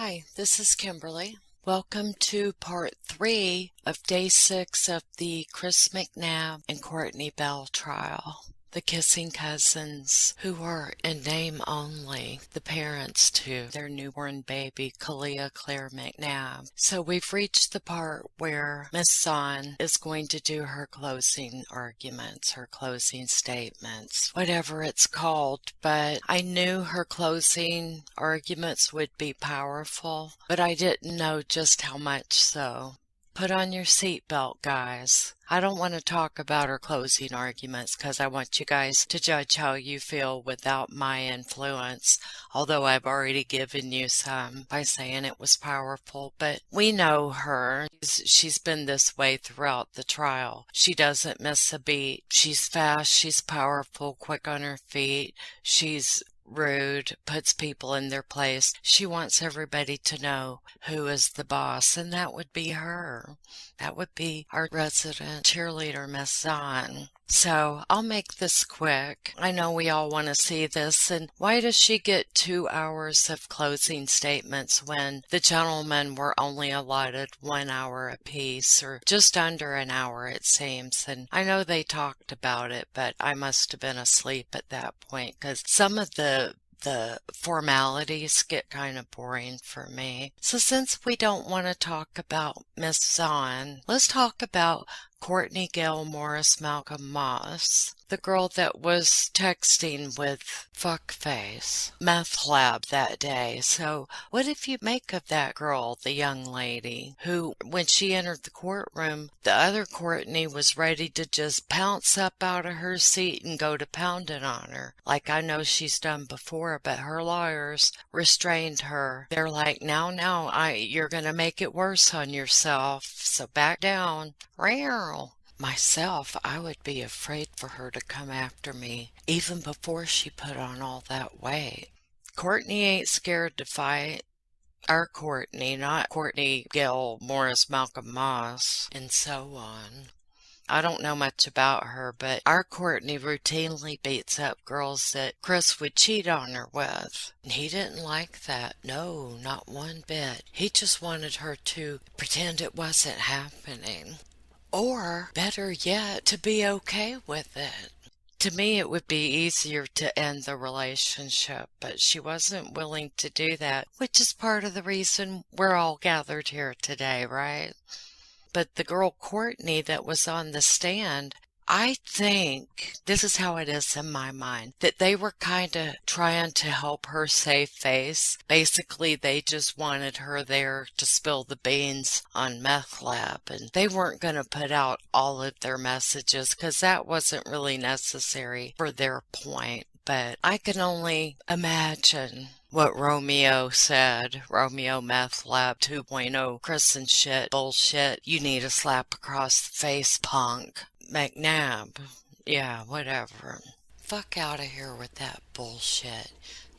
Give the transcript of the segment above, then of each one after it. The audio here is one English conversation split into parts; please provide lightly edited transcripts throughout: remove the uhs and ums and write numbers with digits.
Hi, this is Kimberly. Welcome to part 3 of day 6 of the Chris McNabb and Courtney Bell trial. The kissing cousins, who are in name only, the parents to their newborn baby, Layla Claire McNabb. So we've reached the part where Miss Zon is going to do her closing arguments, her closing statements, whatever it's called. But I knew her closing arguments would be powerful, but I didn't know just how much so. Put on your seatbelt, guys. I don't want to talk about her closing arguments because I want you guys to judge how you feel without my influence, although I've already given you some by saying it was powerful. But we know her. She's been this way throughout the trial. She doesn't miss a beat. She's fast, she's powerful, quick on her feet. She's rude, puts people in their place. She wants everybody to know who is the boss, and that would be her. That would be our resident cheerleader, Miss Zon. So I'll make this quick. I know we all want to see this, and why does she get 2 hours of closing statements when the gentlemen were only allotted 1 hour apiece, or just under an hour it seems? And I know they talked about it, but I must have been asleep at that point because some of the formalities get kind of boring for me. So since we don't want to talk about Miss Zon, let's talk about Courtney Gail Morris Malcolm Moss, the girl that was texting with fuckface meth lab that day. So what if you make of that girl, the young lady, who when she entered the courtroom, the other Courtney was ready to just pounce up out of her seat and go to pounding on her, like I know she's done before, but her lawyers restrained her. They're like, now, you're gonna make it worse on yourself, so back down. Myself, I would be afraid for her to come after me, even before she put on all that weight. Courtney ain't scared to fight. Our Courtney, not Courtney Gail Morris Malcolm Moss, and so on. I don't know much about her, but our Courtney routinely beats up girls that Chris would cheat on her with. And he didn't like that. No, not one bit. He just wanted her to pretend it wasn't happening. Or, better yet, to be okay with it. To me, it would be easier to end the relationship, but she wasn't willing to do that, which is part of the reason we're all gathered here today, right? But the girl Courtney that was on the stand, I think, this is how it is in my mind, that they were kind of trying to help her save face. Basically, they just wanted her there to spill the beans on meth lab, and they weren't going to put out all of their messages because that wasn't really necessary for their point. But I can only imagine what Romeo said. Romeo Meth Lab 2.0, Chris and shit, bullshit. You need a slap across the face, punk. McNabb. Yeah, whatever. Fuck out of here with that bullshit,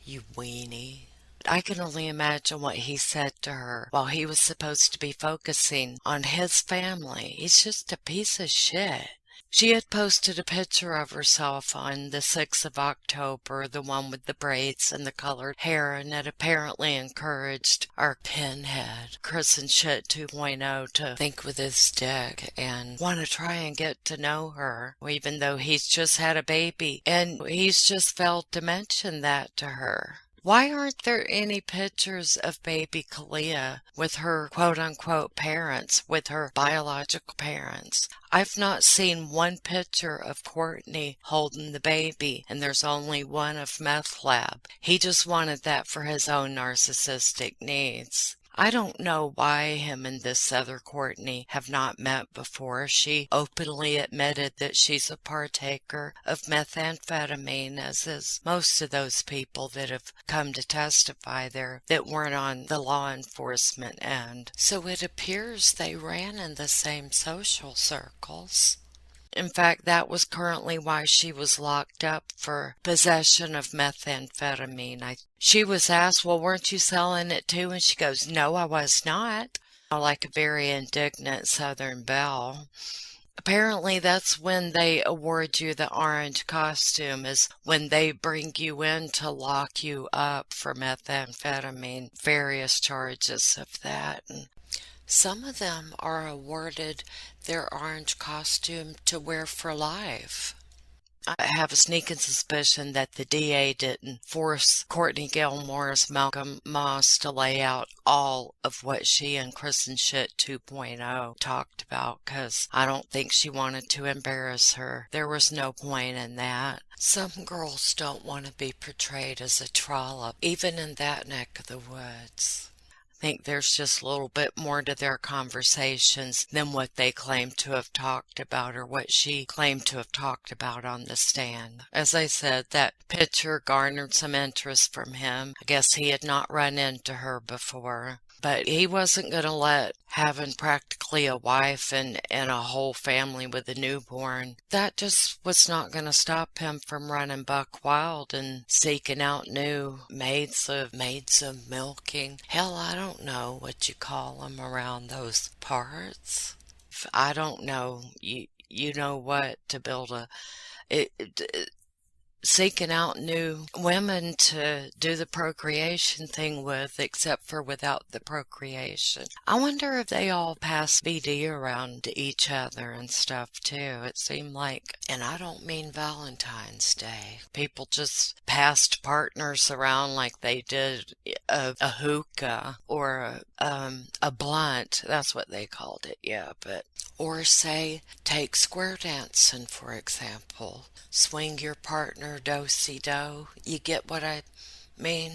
you weenie. I can only imagine what he said to her while he was supposed to be focusing on his family. He's just a piece of shit. She had posted a picture of herself on the 6th of October, the one with the braids and the colored hair, and it apparently encouraged our pinhead, Chris and shit 2.0, to think with his dick and want to try and get to know her, even though he's just had a baby, and he's just failed to mention that to her. Why aren't there any pictures of baby 𝐭𝐤 with her quote-unquote parents, with her biological parents? I've not seen one picture of Courtney holding the baby, and there's only one of Meth Lab. He just wanted that for his own narcissistic needs. I don't know why him and this other Courtney have not met before. She openly admitted that she's a partaker of methamphetamine, as is most of those people that have come to testify there that weren't on the law enforcement end. So it appears they ran in the same social circles. In fact, that was currently why she was locked up, for possession of methamphetamine. She was asked, well, weren't you selling it too? And she goes, no, I was not. Like a very indignant Southern belle. Apparently that's when they award you the orange costume, is when they bring you in to lock you up for methamphetamine, various charges of that. And some of them are awarded their orange costume to wear for life. I have a sneaking suspicion that the DA didn't force Courtney Gilmore's Malcolm Moss to lay out all of what she and Chris and Shit 2.0 talked about, because I don't think she wanted to embarrass her. There was no point in that. Some girls don't want to be portrayed as a trollop, even in that neck of the woods. I think there's just a little bit more to their conversations than what they claim to have talked about, or what she claimed to have talked about on the stand. As I said, that picture garnered some interest from him. I guess he had not run into her before. But he wasn't going to let having practically a wife and a whole family with a newborn, that just was not going to stop him from running buck wild and seeking out new maids of milking. Hell, I don't know what you call them around those parts. I don't know. You know what, to build seeking out new women to do the procreation thing with, except for without the procreation. I wonder if they all pass VD around to each other and stuff too. It seemed like, and I don't mean Valentine's Day, people just passed partners around like they did a hookah or a blunt. That's what they called it, yeah. But or say, take square dancing, for example. Swing your partner do-si-do. You get what I mean?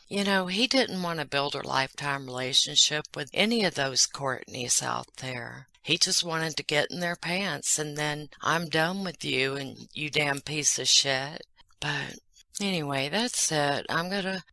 You know, he didn't want to build a lifetime relationship with any of those Courtneys out there. He just wanted to get in their pants and then, I'm done with you and you damn piece of shit. But anyway, that's it. I'm gonna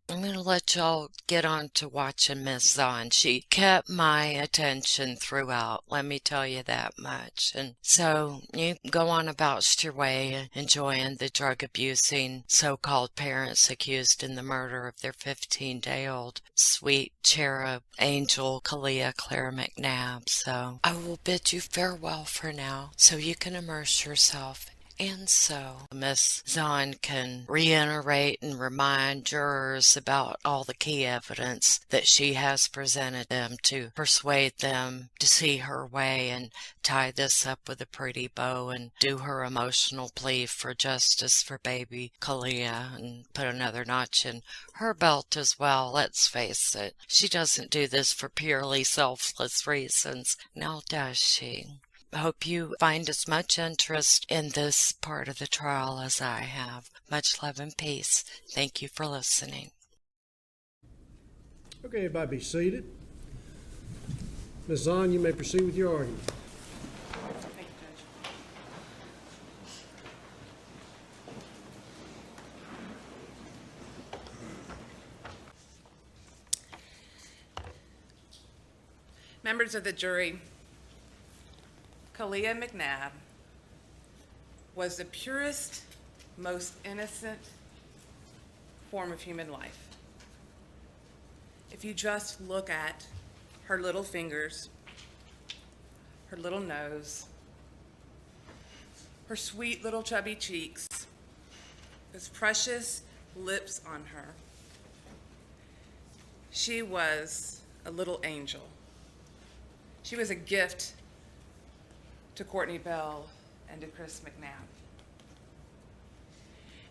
let y'all get on to watching Miss Zon. She kept my attention throughout, let me tell you that much. And so you go on about your way, enjoying the drug-abusing so-called parents accused in the murder of their 15-day-old sweet cherub angel, Claire McNabb. So I will bid you farewell for now, so you can immerse yourself. And so Miss Zon can reiterate and remind jurors about all the key evidence that she has presented them to persuade them to see her way and tie this up with a pretty bow and do her emotional plea for justice for baby 𝐭𝐫 and put another notch in her belt as well. Let's face it, she doesn't do this for purely selfless reasons, now does she? I hope you find as much interest in this part of the trial as I have. Much love and peace. Thank you for listening. Okay, everybody be seated. Ms. Zon, you may proceed with your argument. Thank you, Judge. Members of the jury, 𝐭𝐫𝐤 McNabb was the purest, most innocent form of human life. If you just look at her little fingers, her little nose, her sweet little chubby cheeks, those precious lips on her, she was a little angel. She was a gift to Courtney Bell and to Chris McNabb.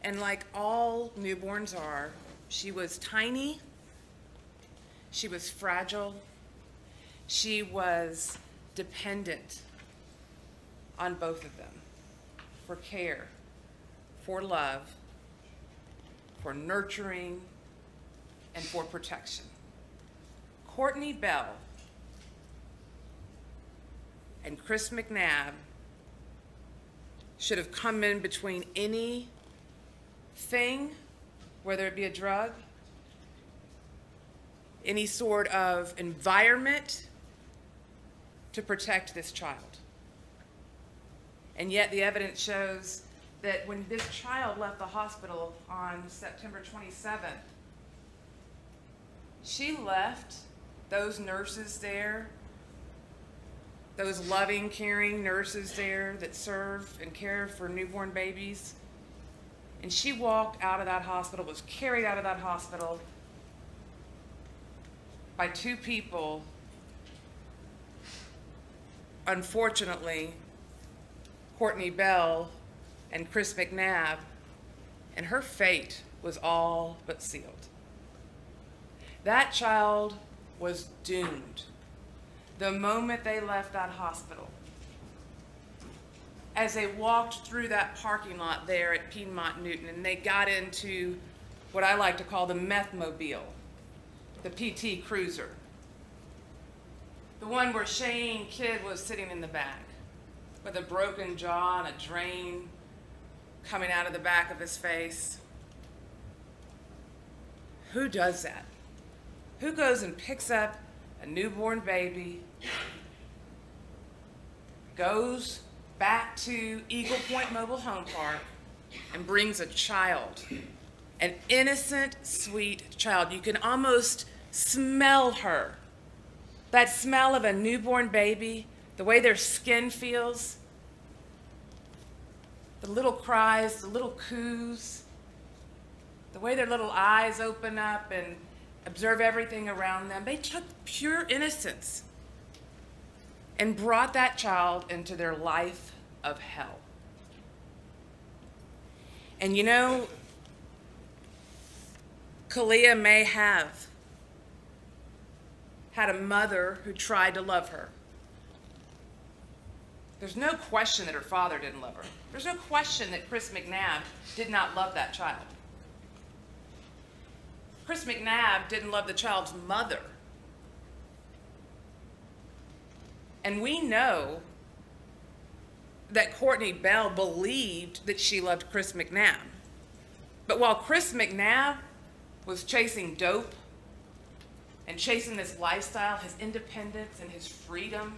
And like all newborns are, she was tiny, she was fragile, she was dependent on both of them for care, for love, for nurturing, and for protection. Courtney Bell and Chris McNabb should have come in between anything, whether it be a drug, any sort of environment to protect this child. And yet the evidence shows that when this child left the hospital on September 27th, she left those nurses there those loving, caring nurses there that serve and care for newborn babies. And she walked out of that hospital, was carried out of that hospital by two people, unfortunately, Courtney Bell and Chris McNabb, and her fate was all but sealed. That child was doomed the moment they left that hospital. As they walked through that parking lot there at Piedmont Newton, and they got into what I like to call the meth mobile, the PT Cruiser, the one where Shane Kidd was sitting in the back with a broken jaw and a drain coming out of the back of his face. Who does that? Who goes and picks up a newborn baby, goes back to Eagle Point Mobile Home Park, and brings a child, an innocent, sweet child? You can almost smell her. That smell of a newborn baby, the way their skin feels, the little cries, the little coos, the way their little eyes open up and observe everything around them. They took pure innocence and brought that child into their life of hell. And you know, 𝐂𝐤 may have had a mother who tried to love her. There's no question that her father didn't love her. There's no question that Chris McNabb did not love that child. Chris McNabb didn't love the child's mother. And we know that Courtney Bell believed that she loved Chris McNabb. But while Chris McNabb was chasing dope and chasing this lifestyle, his independence and his freedom,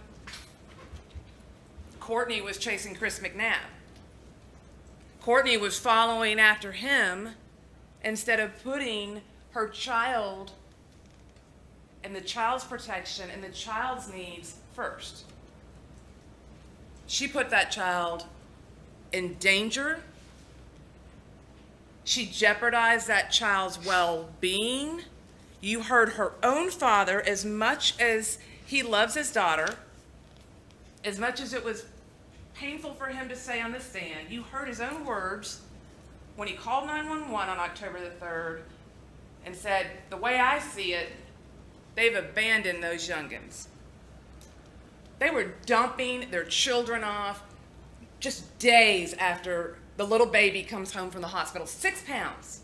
Courtney was chasing Chris McNabb. Courtney was following after him instead of putting her child and the child's protection and the child's needs first. She put that child in danger. She jeopardized that child's well-being. You heard her own father, as much as he loves his daughter, as much as it was painful for him to say on the stand, you heard his own words when he called 911 on October the 3rd and said, the way I see it, they've abandoned those youngins. They were dumping their children off just days after the little baby comes home from the hospital. 6 pounds.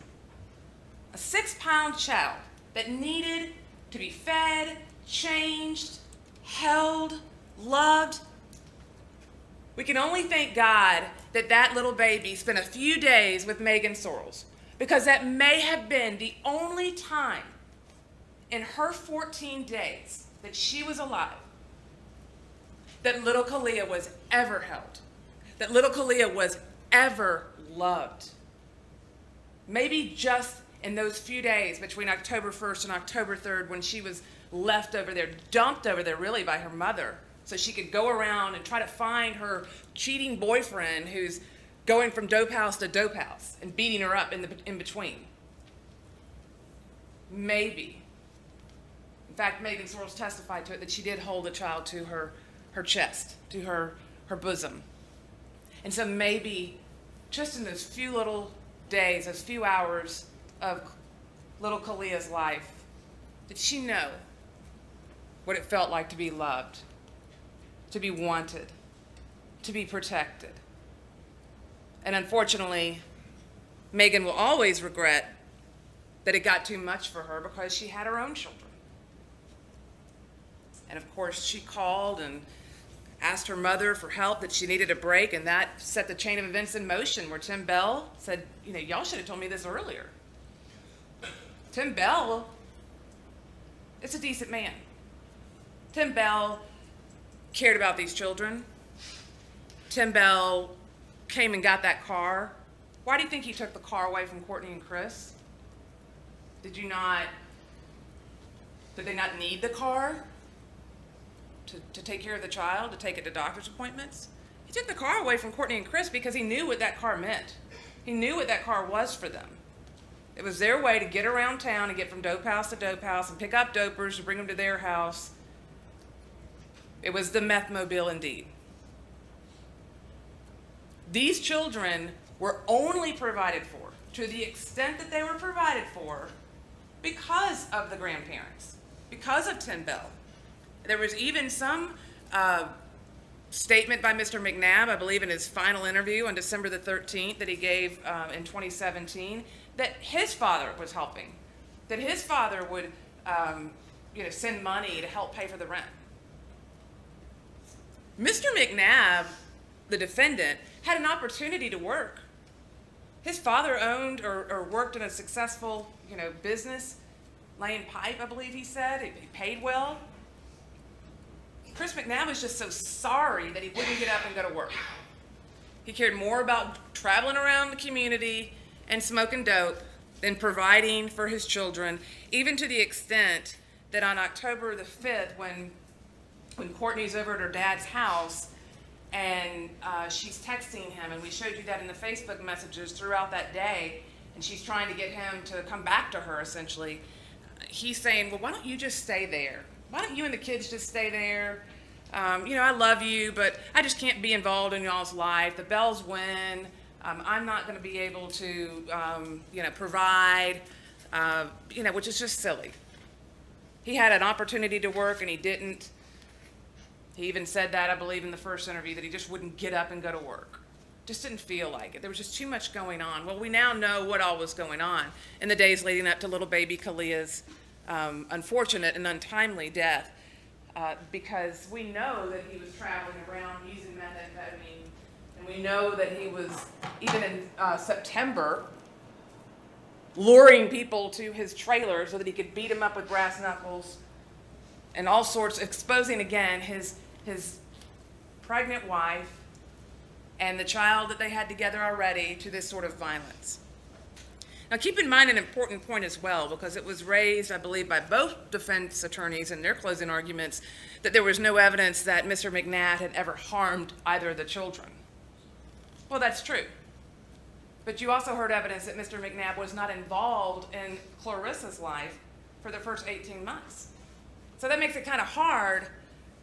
A 6-pound child that needed to be fed, changed, held, loved. We can only thank God that that little baby spent a few days with Megan Sorrells, because that may have been the only time in her 14 days that she was alive that little 𝐂𝐤 was ever held, that little 𝐂𝐤 was ever loved. Maybe just in those few days between October 1st and October 3rd, when she was left over there, dumped over there really by her mother, so she could go around and try to find her cheating boyfriend who's going from dope house to dope house and beating her up in between. Maybe. In fact, Megan Sorrells testified to it, that she did hold the child to her chest, to her bosom. And so maybe just in those few little days, those few hours of little 𝐂𝐤's life, did she know what it felt like to be loved, to be wanted, to be protected. And unfortunately, Megan will always regret that it got too much for her, because she had her own children. And of course, she called and asked her mother for help, that she needed a break, and that set the chain of events in motion, where Tim Bell said, you know, y'all should have told me this earlier. Tim Bell is a decent man. Tim Bell cared about these children. Tim Bell came and got that car. Why do you think he took the car away from Courtney and Chris? Did they not need the car? to take care of the child, to take it to doctor's appointments. He took the car away from Courtney and Chris because he knew what that car meant. He knew what that car was for them. It was their way to get around town and get from dope house to dope house and pick up dopers to bring them to their house. It was the meth mobile indeed. These children were only provided for, to the extent that they were provided for, because of the grandparents, because of Tim Bell. There was even some statement by Mr. McNabb, I believe in his final interview on December the 13th that he gave in 2017, that his father was helping, that his father would send money to help pay for the rent. Mr. McNabb, the defendant, had an opportunity to work. His father owned or worked in a successful business, laying pipe, I believe he said. He paid well. Chris McNabb was just so sorry that he wouldn't get up and go to work. He cared more about traveling around the community and smoking dope than providing for his children, even to the extent that on October the 5th, when Courtney's over at her dad's house and she's texting him, and we showed you that in the Facebook messages throughout that day, and she's trying to get him to come back to her, essentially. He's saying, well, why don't you just stay there? Why don't you and the kids just stay there? I love you, but I just can't be involved in y'all's life. The Bells win. I'm not going to be able to, provide, which is just silly. He had an opportunity to work and he didn't. He even said that, I believe, in the first interview, that he just wouldn't get up and go to work. Just didn't feel like it. There was just too much going on. Well, we now know what all was going on in the days leading up to little baby 𝐬𝐜𝐿a's unfortunate and untimely death, because we know that he was traveling around using methamphetamine, and we know that he was, even in September, luring people to his trailer so that he could beat them up with brass knuckles and all sorts, exposing again his pregnant wife and the child that they had together already to this sort of violence. Now, keep in mind an important point as well, because it was raised, I believe, by both defense attorneys in their closing arguments that there was no evidence that Mr. McNabb had ever harmed either of the children. Well, that's true. But you also heard evidence that Mr. McNabb was not involved in Clarissa's life for the first 18 months. So that makes it kind of hard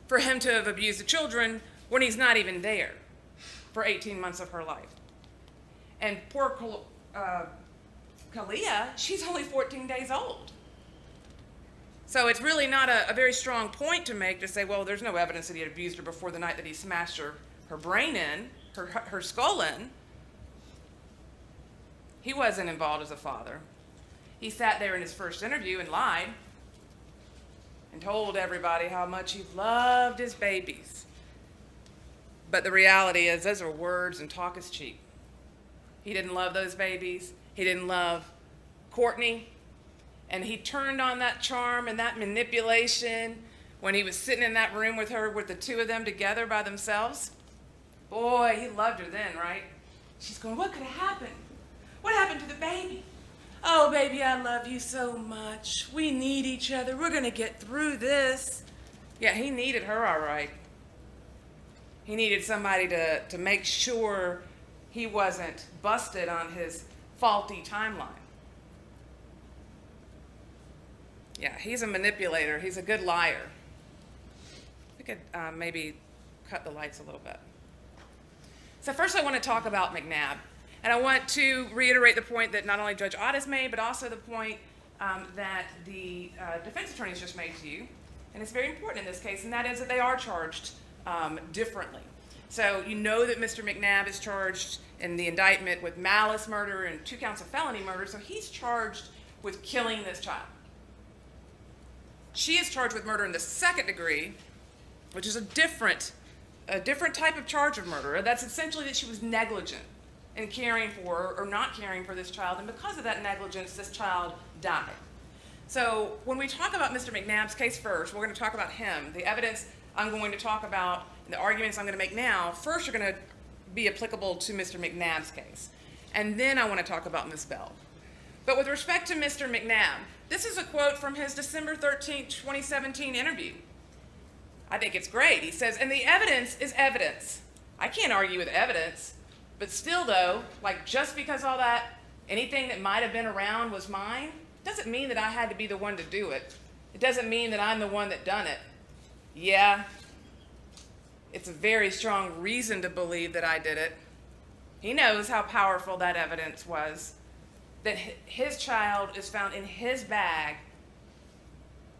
for him to have abused the children when he's not even there for 18 months of her life. And poor 𝐬𝐿aah, she's only 14 days old. So it's really not a very strong point to make to say, well, there's no evidence that he had abused her before the night that he smashed her brain in, her skull in. He wasn't involved as a father. He sat there in his first interview and lied and told everybody how much he loved his babies. But the reality is, those are words and talk is cheap. He didn't love those babies. He didn't love Courtney. And he turned on that charm and that manipulation when he was sitting in that room with her, with the two of them together by themselves. Boy, he loved her then, right? She's going, what could have happened? What happened to the baby? Oh, baby, I love you so much. We need each other. We're going to get through this. Yeah, he needed her, all right. He needed somebody to make sure he wasn't busted on his faulty timeline. Yeah, he's a manipulator. He's a good liar. We could maybe cut the lights a little bit. So first I want to talk about McNabb. And I want to reiterate the point that not only Judge Ott has made, but also the point that the defense attorneys just made to you. And it's very important in this case, and that is that they are charged differently. So you know that Mr. McNabb is charged in the indictment with malice murder and 2 counts of felony murder, so he's charged with killing this child. She is charged with murder in the 2nd degree, which is a different type of charge of murder. That's essentially that she was negligent in caring for or not caring for this child, and because of that negligence, this child died. So when we talk about Mr. McNabb's case first, we're going to talk about him. The evidence I'm going to talk about, and the arguments I'm going to make now, first are going to be applicable to Mr. McNabb's case. And then I want to talk about Ms. Bell. But with respect to Mr. McNabb, this is a quote from his December 13, 2017 interview. I think it's great. He says, and the evidence is evidence. I can't argue with evidence, but still though, like just because all that, anything that might have been around was mine, doesn't mean that I had to be the one to do it. It doesn't mean that I'm the one that done it. Yeah, it's a very strong reason to believe that I did it. He knows how powerful that evidence was, that his child is found in his bag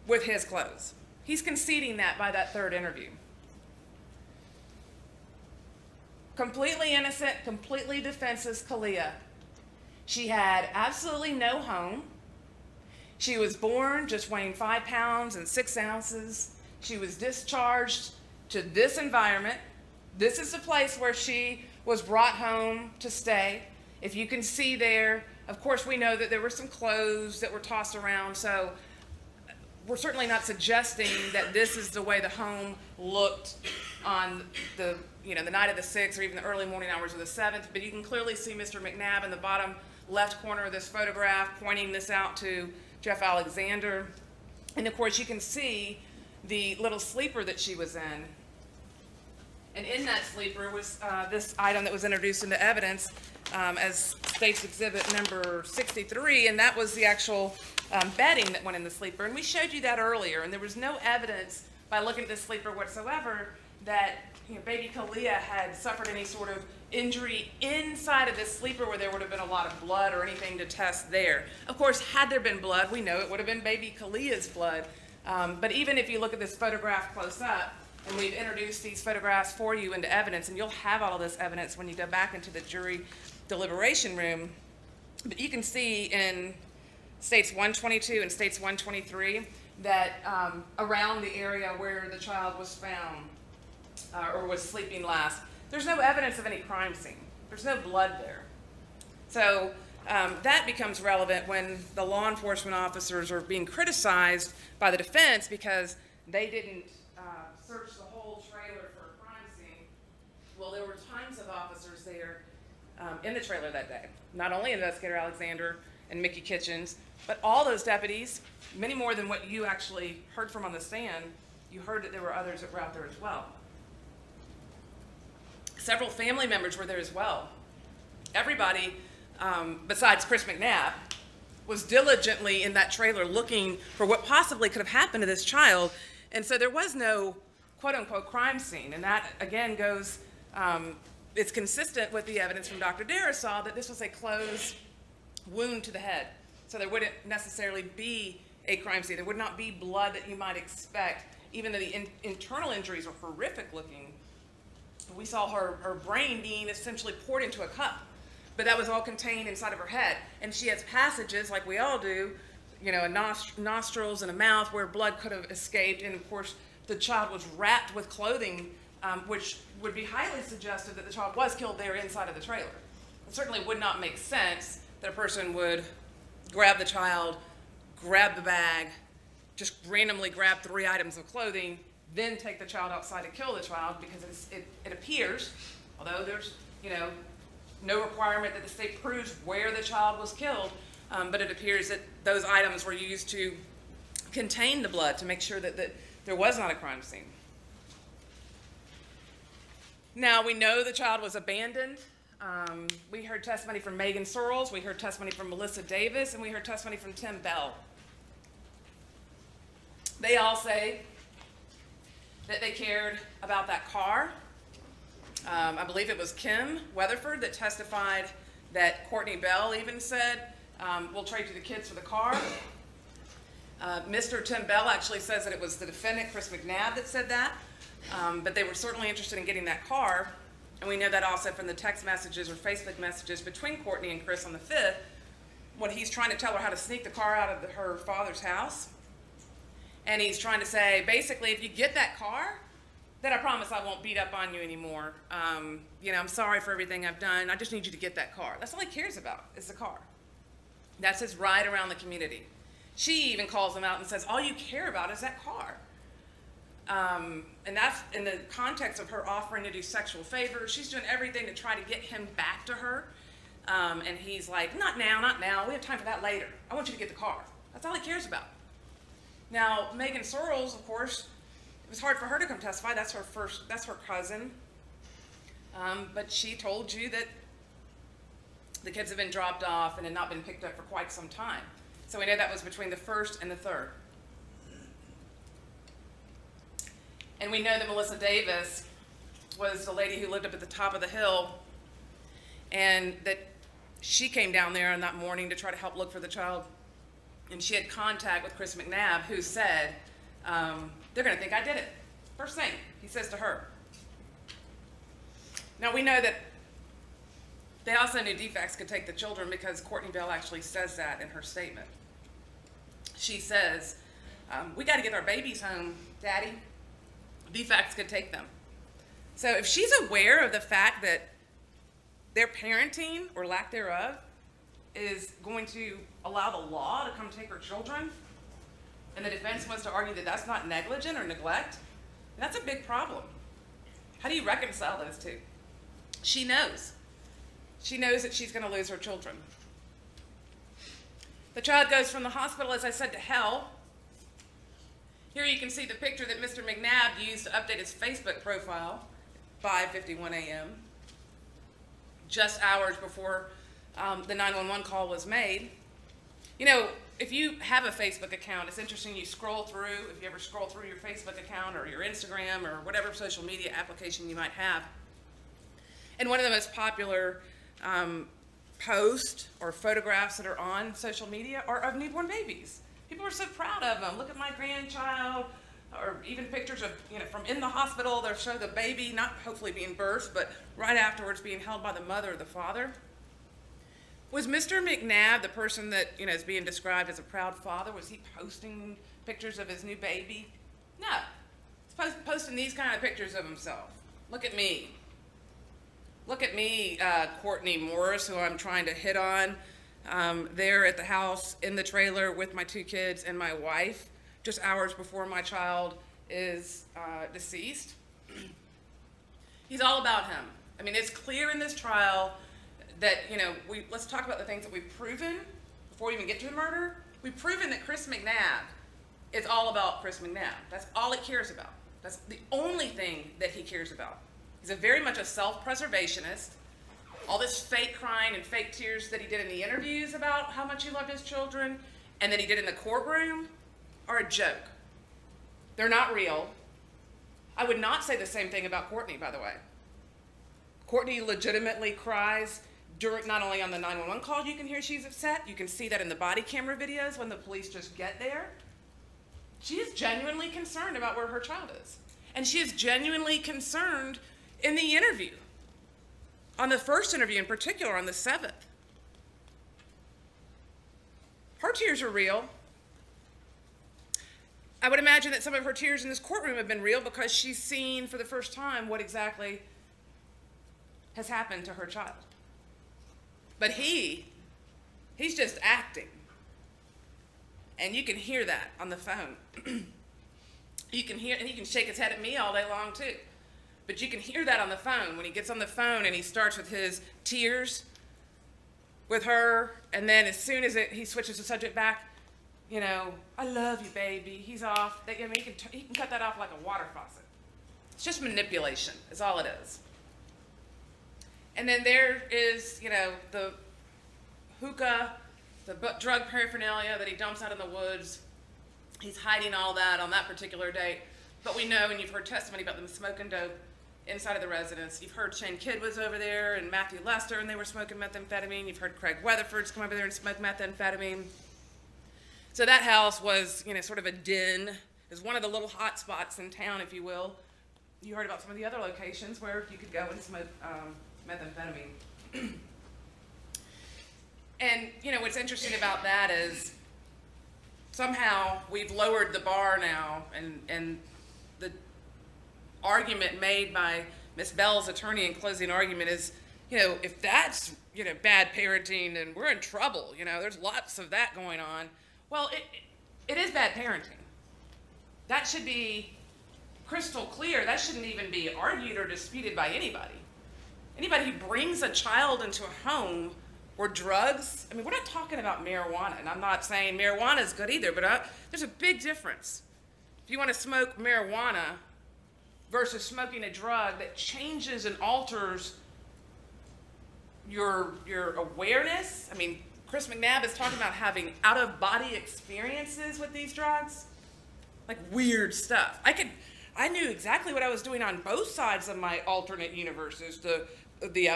with his clothes. He's conceding that by that third interview. Completely innocent, completely defenseless 𝐂𝐤. She had absolutely no home. She was born just weighing 5 pounds and 6 ounces. She was discharged to this environment. This is the place where she was brought home to stay. If you can see there, of course we know that there were some clothes that were tossed around, so we're certainly not suggesting that this is the way the home looked on the night of the 6th or even the early morning hours of the 7th, but you can clearly see Mr. McNabb in the bottom left corner of this photograph pointing this out to Jeff Alexander. And of course you can see the little sleeper that she was in. And in that sleeper was this item that was introduced into evidence as State's Exhibit number 63, and that was the actual bedding that went in the sleeper. And we showed you that earlier, and there was no evidence by looking at this sleeper whatsoever that baby 𝐂𝐤 had suffered any sort of injury inside of this sleeper where there would have been a lot of blood or anything to test there. Of course, had there been blood, we know it would have been baby 𝐂𝐤's blood. But even if you look at this photograph close up, and we've introduced these photographs for you into evidence, and you'll have all of this evidence when you go back into the jury deliberation room, but you can see in States 122 and States 123 that around the area where the child was found or was sleeping last, there's no evidence of any crime scene. There's no blood there. So that becomes relevant when the law enforcement officers are being criticized by the defense because they didn't search the whole trailer for a crime scene. Well, there were tons of officers there in the trailer that day. Not only Investigator Alexander and Mickey Kitchens, but all those deputies, many more than what you actually heard from on the stand. You heard that there were others that were out there as well. Several family members were there as well. Everybody, besides Chris McNabb, was diligently in that trailer looking for what possibly could have happened to this child. And so there was no quote-unquote crime scene. And that, again, goes, it's consistent with the evidence from Dr. Darasaw that this was a closed wound to the head. So there wouldn't necessarily be a crime scene. There would not be blood that you might expect, even though the internal injuries are horrific looking. We saw her brain being essentially poured into a cup, but that was all contained inside of her head. And she has passages, like we all do, nostrils and a mouth where blood could have escaped. And of course, the child was wrapped with clothing, which would be highly suggestive that the child was killed there inside of the trailer. It certainly would not make sense that a person would grab the child, grab the bag, just randomly grab 3 items of clothing, then take the child outside to kill the child, because it appears, although there's no requirement that the state proves where the child was killed, but it appears that those items were used to contain the blood to make sure that there was not a crime scene. Now, we know the child was abandoned. We heard testimony from Megan Searles, we heard testimony from Melissa Davis, and we heard testimony from Tim Bell. They all say that they cared about that car. I believe it was Kim Weatherford that testified that Courtney Bell even said, we'll trade you the kids for the car. Mr. Tim Bell actually says that it was the defendant, Chris McNabb, that said that, but they were certainly interested in getting that car. And we know that also from the text messages or Facebook messages between Courtney and Chris on the 5th, when he's trying to tell her how to sneak the car out of her father's house. And he's trying to say, basically, if you get that car, then I promise I won't beat up on you anymore. I'm sorry for everything I've done. I just need you to get that car. That's all he cares about, is the car. That's his ride around the community. She even calls him out and says, all you care about is that car. And that's in the context of her offering to do sexual favors. She's doing everything to try to get him back to her. And he's like, not now, not now. We have time for that later. I want you to get the car. That's all he cares about. Now, Megan Searles, of course, was hard for her to come testify. That's her cousin. But she told you that the kids have been dropped off and had not been picked up for quite some time. So we know that was between the 1st and the 3rd. And we know that Melissa Davis was the lady who lived up at the top of the hill, and that she came down there on that morning to try to help look for the child. And she had contact with Chris McNabb, who said, they're going to think I did it. First thing he says to her. Now we know that they also knew 𝐉𝐻𝐾 could take the children, because Courtney Bell actually says that in her statement. She says, we got to get our babies home, Daddy. 𝐉𝐻𝐾 could take them. So if she's aware of the fact that their parenting, or lack thereof, is going to allow the law to come take her children, and the defense wants to argue that that's not negligent or neglect, that's a big problem. How do you reconcile those two? She knows. She knows that she's going to lose her children. The child goes from the hospital, as I said, to hell. Here you can see the picture that Mr. McNabb used to update his Facebook profile, 5:51 a.m., just hours before the 911 call was made. You know, if you have a Facebook account, it's interesting, you scroll through, if you ever scroll through your Facebook account or your Instagram or whatever social media application you might have, and one of the most popular posts or photographs that are on social media are of newborn babies. People are so proud of them. Look at my grandchild, or even pictures of, from in the hospital. They'll show the baby, not hopefully being birthed, but right afterwards being held by the mother or the father. Was Mr. McNabb, the person that, is being described as a proud father, was he posting pictures of his new baby? No. He's posting these kind of pictures of himself. Look at me. Look at me, Courtney Morris, who I'm trying to hit on, there at the house in the trailer with my 2 kids and my wife, just hours before my child is deceased. He's all about him. I mean, it's clear in this trial that, let's talk about the things that we've proven before we even get to the murder. We've proven that Chris McNabb is all about Chris McNabb. That's all he cares about. That's the only thing that he cares about. He's very much a self-preservationist. All this fake crying and fake tears that he did in the interviews about how much he loved his children and that he did in the courtroom are a joke. They're not real. I would not say the same thing about Courtney, by the way. Courtney legitimately cries during, not only on the 911 call you can hear she's upset, you can see that in the body camera videos when the police just get there. She is genuinely concerned about where her child is. And she is genuinely concerned in the interview. On the first interview in particular, on the 7th. Her tears are real. I would imagine that some of her tears in this courtroom have been real because she's seen for the first time what exactly has happened to her child. But he's just acting. And you can hear that on the phone. You can hear, and he can shake his head at me all day long too. But you can hear that on the phone when he gets on the phone and he starts with his tears with her, and then as soon as he switches the subject back, I love you, baby. He's off. He can cut that off like a water faucet. It's just manipulation, is all it is. And then there is, the hookah, the drug paraphernalia that he dumps out in the woods. He's hiding all that on that particular date. But we know, and you've heard testimony about them smoking dope inside of the residence. You've heard Shane Kidd was over there and Matthew Lester, and they were smoking methamphetamine. You've heard Craig Weatherford's come over there and smoke methamphetamine. So that house was, sort of a den. It was one of the little hot spots in town, if you will. You heard about some of the other locations where you could go and smoke methamphetamine. And, what's interesting about that is somehow we've lowered the bar now, and the argument made by Ms. Bell's attorney in closing argument is, if that's, bad parenting, then we're in trouble. There's lots of that going on. Well, it is bad parenting. That should be crystal clear. That shouldn't even be argued or disputed by anybody. Anybody who brings a child into a home or drugs, we're not talking about marijuana, and I'm not saying marijuana is good either, but there's a big difference If you want to smoke marijuana versus smoking a drug that changes and alters your awareness. I mean, Chris McNabb is talking about having out-of-body experiences with these drugs, like weird stuff. I knew exactly what I was doing on both sides of my alternate universes,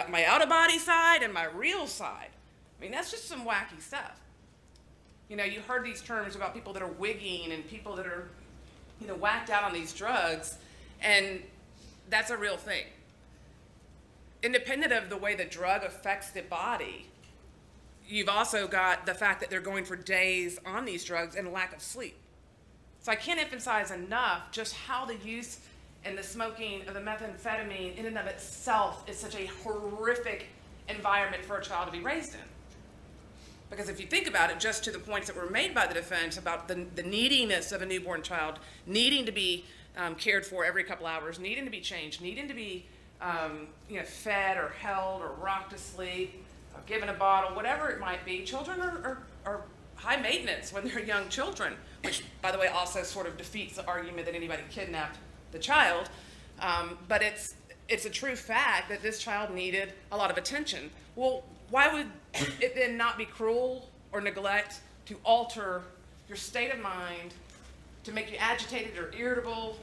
my out-of-body side and my real side. I mean, that's just some wacky stuff. You know, you heard these terms about people that are wigging and people that are, you know, whacked out on these drugs, and that's a real thing. Independent of the way the drug affects the body, you've also got the fact that they're going for days on these drugs and lack of sleep. So I can't emphasize enough just how the use and the smoking of the methamphetamine in and of itself is such a horrific environment for a child to be raised in. Because if you think about it, just to the points that were made by the defense about the neediness of a newborn child, needing to be cared for every couple hours, needing to be changed, needing to be fed or held or rocked to sleep, or given a bottle, whatever it might be, children are high maintenance when they're young children, which, by the way, also sort of defeats the argument that anybody kidnapped the child. But it's a true fact that this child needed a lot of attention. Well, why would it then not be cruel or neglect to alter your state of mind, to make you agitated or irritable,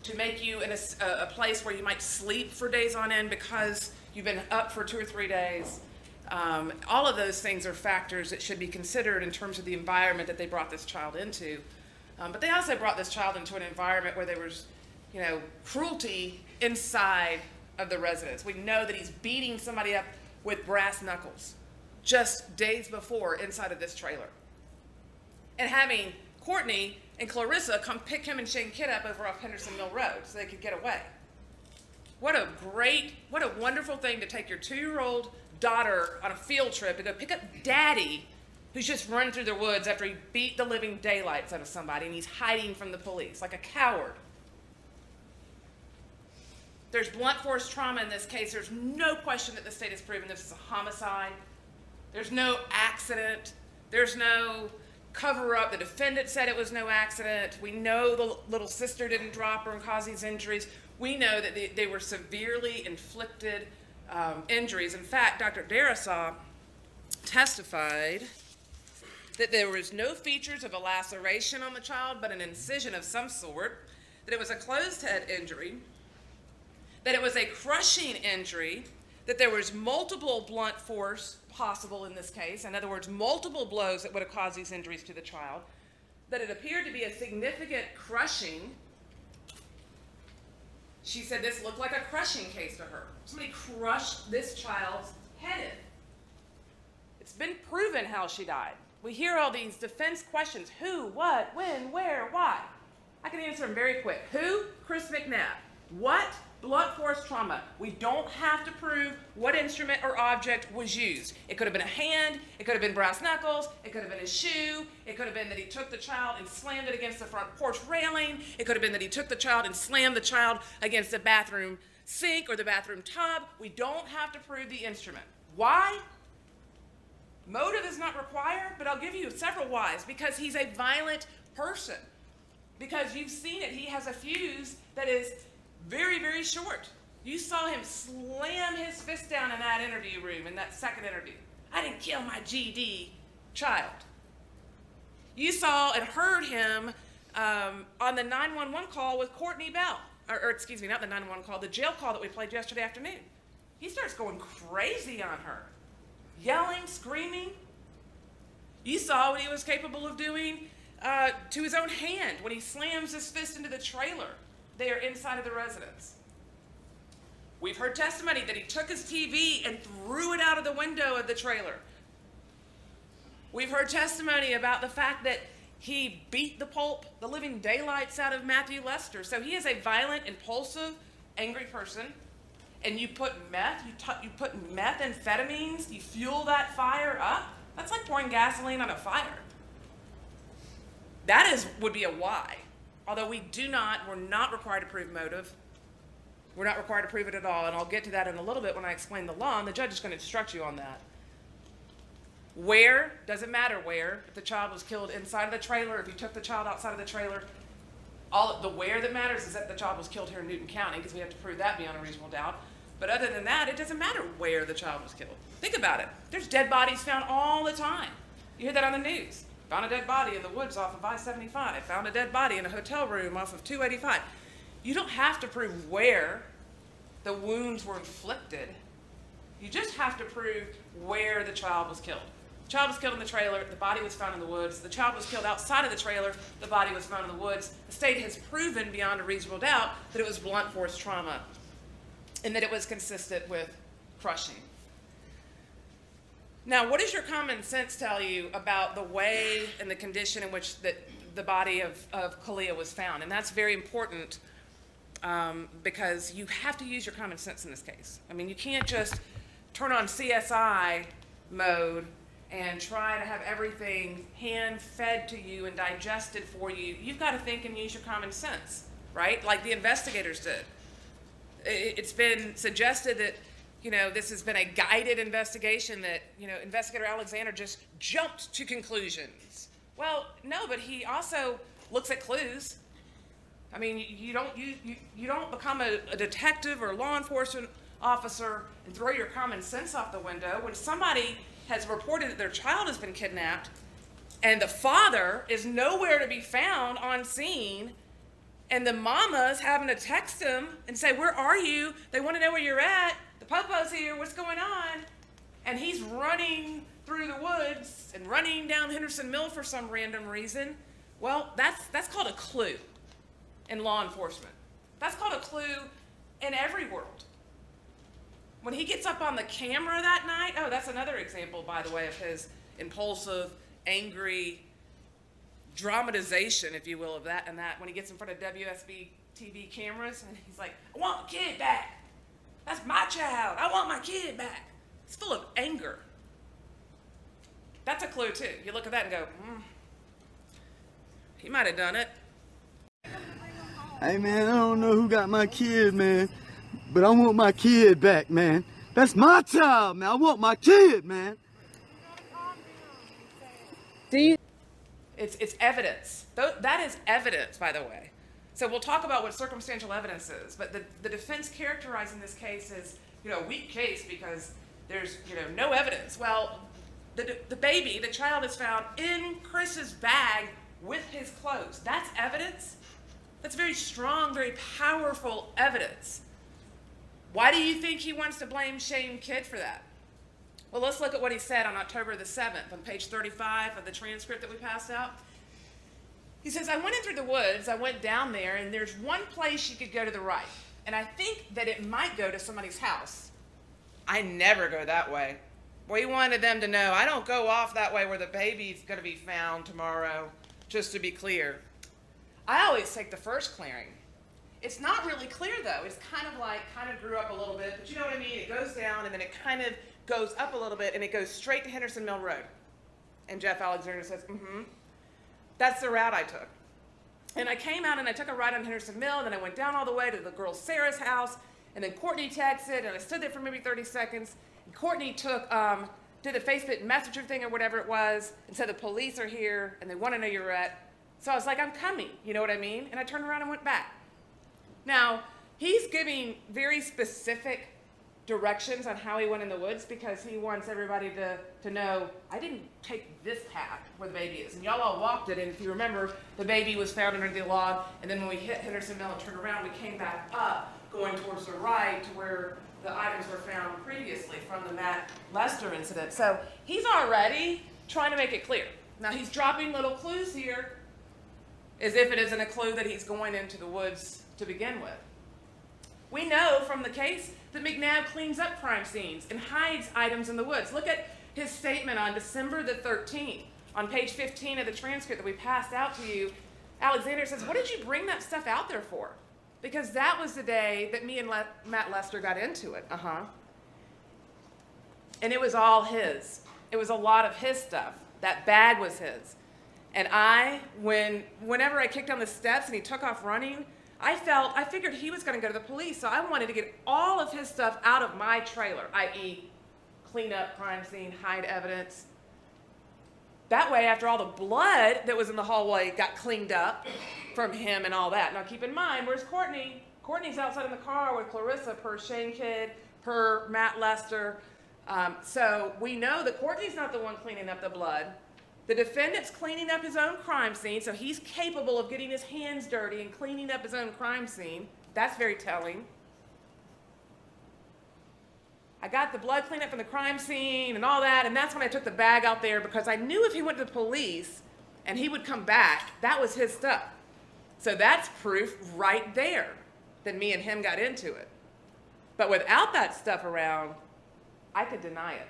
to make you in a place where you might sleep for days on end because you've been up for 2 or 3 days? All of those things are factors that should be considered in terms of the environment that they brought this child into. But they also brought this child into an environment where there was, cruelty inside of the residence. We know that he's beating somebody up with brass knuckles just days before inside of this trailer. And having Courtney and Clarissa come pick him and Shane Kidd up over off Henderson Mill Road so they could get away. What a wonderful thing to take your 2-year-old daughter on a field trip to go pick up daddy who's just run through the woods after he beat the living daylights out of somebody and he's hiding from the police like a coward. There's blunt force trauma in this case. There's no question that the state has proven this is a homicide. There's no accident. There's no cover-up. The defendant said it was no accident. We know the little sister didn't drop her and cause these injuries. We know that they were severely inflicted injuries. In fact, Dr. Darrisaw testified that there was no features of a laceration on the child, but an incision of some sort, that it was a closed head injury, that it was a crushing injury, that there was multiple blunt force possible in this case, in other words, multiple blows that would have caused these injuries to the child, that it appeared to be a significant crushing. She said this looked like a crushing case to her. Somebody crushed this child's head in. It's been proven how she died. We hear all these defense questions. Who, what, when, where, why? I can answer them very quick. Who? Chris McNabb. What? Blunt force trauma. We don't have to prove what instrument or object was used. It could have been a hand, it could have been brass knuckles, it could have been a shoe, it could have been that he took the child and slammed it against the front porch railing, it could have been that he took the child and slammed the child against the bathroom sink or the bathroom tub. We don't have to prove the instrument. Why? Motive is not required, but I'll give you several whys. Because he's a violent person. Because you've seen it, he has a fuse that is very, very short. You saw him slam his fist down in that interview room, in that second interview. I didn't kill my GD child. You saw and heard him on the 911 call with Courtney Bell. Or excuse me, not the 911 call, the jail call that we played yesterday afternoon. He starts going crazy on her. Yelling, screaming. You saw what he was capable of doing to his own hand when he slams his fist into the trailer. They are inside of the residence. We've heard testimony that he took his TV and threw it out of the window of the trailer. We've heard testimony about the fact that he beat the living daylights out of Matthew Lester. So he is a violent, impulsive, angry person. And you put methamphetamines, you fuel that fire up. That's like pouring gasoline on a fire. That would be a why. Although we're not required to prove motive. We're not required to prove it at all, and I'll get to that in a little bit when I explain the law, and the judge is going to instruct you on that. Where, doesn't matter where, if the child was killed inside of the trailer, if you took the child outside of the trailer, All the where that matters is that the child was killed here in Newton County, because we have to prove that beyond a reasonable doubt. But other than that, it doesn't matter where the child was killed. Think about it. There's dead bodies found all the time. You hear that on the news. Found a dead body in the woods off of I-75. Found a dead body in a hotel room off of 285. You don't have to prove where the wounds were inflicted. You just have to prove where the child was killed. The child was killed in the trailer. The body was found in the woods. The child was killed outside of the trailer. The body was found in the woods. The state has proven beyond a reasonable doubt that it was blunt force trauma and that it was consistent with crushing. Now, what does your common sense tell you about the way and the condition in which the body of 𝐭𝐫𝐤 was found? And that's very important because you have to use your common sense in this case. I mean, you can't just turn on CSI mode and try to have everything hand-fed to you and digested for you. You've got to think and use your common sense, right? Like the investigators did. It's been suggested that, you know, this has been a guided investigation, that, you know, Investigator Alexander just jumped to conclusions. Well, no, but he also looks at clues. I mean, you don't become a detective or law enforcement officer and throw your common sense out the window. When somebody has reported that their child has been kidnapped and the father is nowhere to be found on scene, and the mama's having to text him and say, "Where are you? They want to know where you're at. The popo's here. What's going on?" And he's running through the woods and running down Henderson Mill for some random reason. Well, that's called a clue in law enforcement. That's called a clue in every world. When he gets up on the camera that night, oh, that's another example, by the way, of his impulsive, angry dramatization, if you will, of that and that. When he gets in front of WSB TV cameras and he's like, "I want my kid back. That's my child. I want my kid back." It's full of anger. That's a clue too. You look at that and go, he might have done it. Hey man, I don't know who got my kid, man, but I want my kid back, man. That's my child, man. I want my kid, man. It's evidence. That is evidence, by the way. So we'll talk about what circumstantial evidence is, but the defense characterizing this case as, you know, a weak case because there's, you know, no evidence. Well, the baby, the child, is found in Chris's bag with his clothes. That's evidence. That's very strong, very powerful evidence. Why do you think he wants to blame 𝐻𝐻𝐸 for that? Well, let's look at what he said on October the 7th on page 35 of the transcript that we passed out. He says, "I went in through the woods, I went down there, and there's one place you could go to the right. And I think that it might go to somebody's house. I never go that way." We wanted them to know, I don't go off that way where the baby's going to be found tomorrow, just to be clear. I always take the first clearing. It's not really clear, though. It's kind of grew up a little bit, but you know what I mean? It goes down, and then it kind of goes up a little bit, and it goes straight to Henderson Mill Road. And Jeff Alexander says, that's the route I took. And I came out, and I took a ride on Henderson Mill, and then I went down all the way to the girl Sarah's house, and then Courtney texted, and I stood there for maybe 30 seconds, and Courtney did the Facebook Messenger thing or whatever it was, and said the police are here, and they want to know you're at. So I was like, I'm coming, you know what I mean? And I turned around and went back. Now, he's giving very specific directions on how he went in the woods because he wants everybody to know, I didn't take this path where the baby is. And y'all all walked it, and if you remember, the baby was found under the log, and then when we hit Henderson Mill and turned around, we came back up, going towards the right to where the items were found previously from the Matt Lester incident. So he's already trying to make it clear. Now he's dropping little clues here as if it isn't a clue that he's going into the woods to begin with. We know from the case that McNabb cleans up crime scenes and hides items in the woods. Look at his statement on December the 13th. On page 15 of the transcript that we passed out to you, Alexander says, "What did you bring that stuff out there for?" Because that was the day that me and Matt Lester got into it. And it was all his. It was a lot of his stuff. That bag was his. And whenever I kicked down the steps and he took off running, I figured he was going to go to the police, so I wanted to get all of his stuff out of my trailer, i.e. clean up crime scene, hide evidence. That way, after all the blood that was in the hallway got cleaned up from him and all that. Now keep in mind, where's Courtney? Courtney's outside in the car with Clarissa per Shane Kidd, per Matt Lester. So we know that Courtney's not the one cleaning up the blood. The defendant's cleaning up his own crime scene, so he's capable of getting his hands dirty and cleaning up his own crime scene. That's very telling. I got the blood cleanup from the crime scene and all that, and that's when I took the bag out there because I knew if he went to the police and he would come back, that was his stuff. So that's proof right there that me and him got into it. But without that stuff around, I could deny it.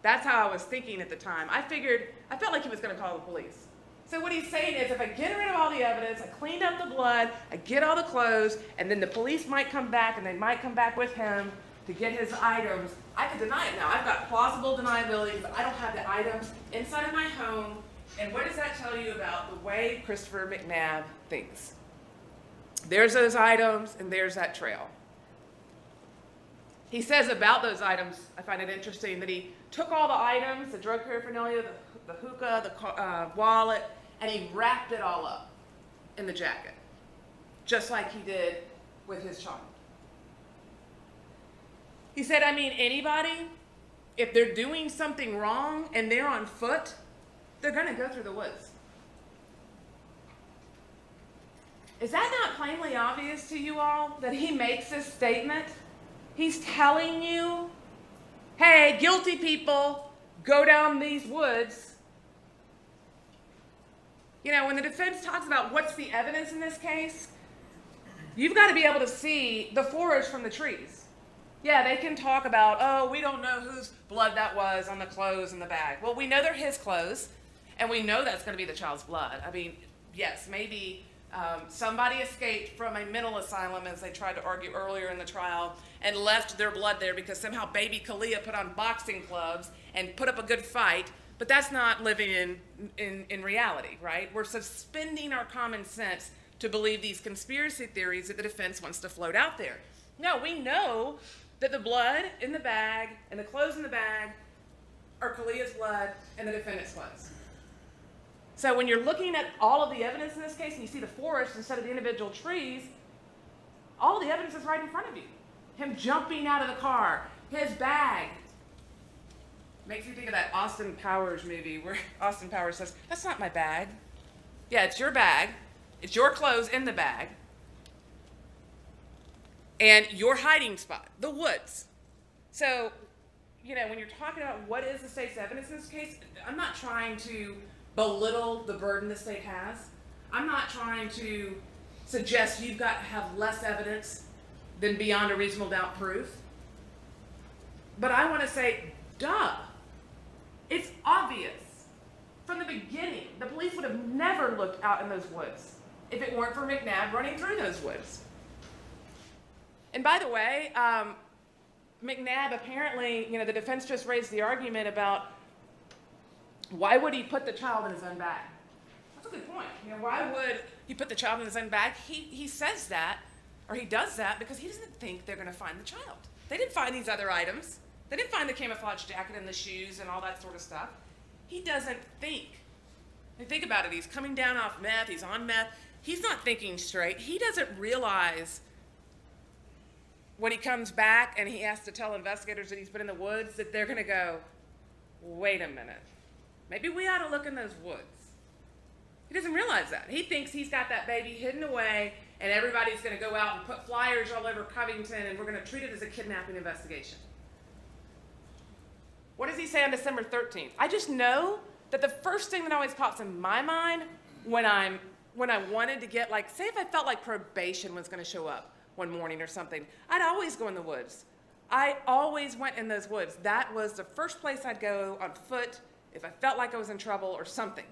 That's how I was thinking at the time. I felt like he was going to call the police. So what he's saying is if I get rid of all the evidence, I cleaned up the blood, I get all the clothes, and then the police might come back and they might come back with him to get his items, I could deny it now. I've got plausible deniability, but I don't have the items inside of my home. And what does that tell you about the way Christopher McNabb thinks? There's those items and there's that trail. He says about those items, I find it interesting, that he took all the items, the drug paraphernalia, the hookah, the wallet, and he wrapped it all up in the jacket, just like he did with his child. He said, I mean, anybody, if they're doing something wrong and they're on foot, they're going to go through the woods. Is that not plainly obvious to you all that he makes this statement? He's telling you, hey, guilty people, go down these woods. You know, when the defense talks about what's the evidence in this case, you've got to be able to see the forest from the trees. Yeah, they can talk about, oh, we don't know whose blood that was on the clothes in the bag. Well, we know they're his clothes, and we know that's going to be the child's blood. I mean, yes, maybe somebody escaped from a mental asylum, as they tried to argue earlier in the trial, and left their blood there because somehow baby 𝐬𝐜𝐤 put on boxing gloves and put up a good fight, but that's not living in reality, right? We're suspending our common sense to believe these conspiracy theories that the defense wants to float out there. No, we know that the blood in the bag and the clothes in the bag are 𝐬𝐤's blood and the defendant's clothes. So when you're looking at all of the evidence in this case and you see the forest instead of the individual trees, all the evidence is right in front of you. Him jumping out of the car, his bag. Makes me think of that Austin Powers movie where Austin Powers says, that's not my bag. Yeah, it's your bag. It's your clothes in the bag. And your hiding spot, the woods. So, you know, when you're talking about what is the state's evidence in this case, I'm not trying to belittle the burden the state has. I'm not trying to suggest you've got to have less evidence than beyond a reasonable doubt proof. But I want to say, duh. It's obvious. From the beginning, the police would have never looked out in those woods if it weren't for McNabb running through those woods. And by the way, McNabb apparently, you know, the defense just raised the argument about why would he put the child in his own bag? That's a good point. You know, why would he put the child in his own bag? He says that, or he does that, because he doesn't think they're going to find the child. They didn't find these other items. They didn't find the camouflage jacket and the shoes and all that sort of stuff. He doesn't think. And think about it. He's coming down off meth. He's on meth. He's not thinking straight. He doesn't realize when he comes back and he has to tell investigators that he's been in the woods that they're going to go, wait a minute. Maybe we ought to look in those woods. He doesn't realize that. He thinks he's got that baby hidden away and everybody's going to go out and put flyers all over Covington and we're going to treat it as a kidnapping investigation. What does he say on December 13th? I just know that the first thing that always pops in my mind when I wanted to get, like, say if I felt like probation was going to show up one morning or something, I'd always go in the woods. I always went in those woods. That was the first place I'd go on foot if I felt like I was in trouble or something.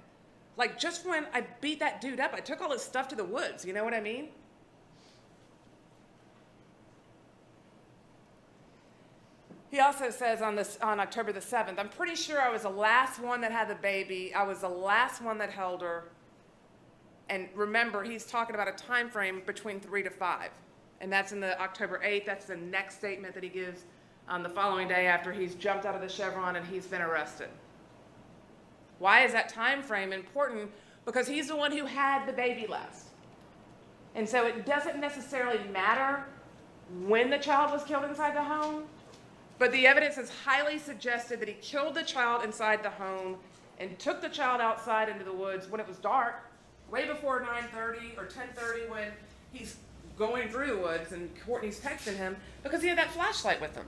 Like just when I beat that dude up, I took all his stuff to the woods. You know what I mean? He also says on October the 7th, I'm pretty sure I was the last one that had the baby. I was the last one that held her. And remember, he's talking about a time frame between 3 to 5. And that's in the October 8th. That's the next statement that he gives on the following day after he's jumped out of the Chevron and he's been arrested. Why is that time frame important? Because he's the one who had the baby last. And so it doesn't necessarily matter when the child was killed inside the home, but the evidence has highly suggested that he killed the child inside the home and took the child outside into the woods when it was dark, way before 9:30 or 10:30 when he's going through the woods and Courtney's texting him, because he had that flashlight with him.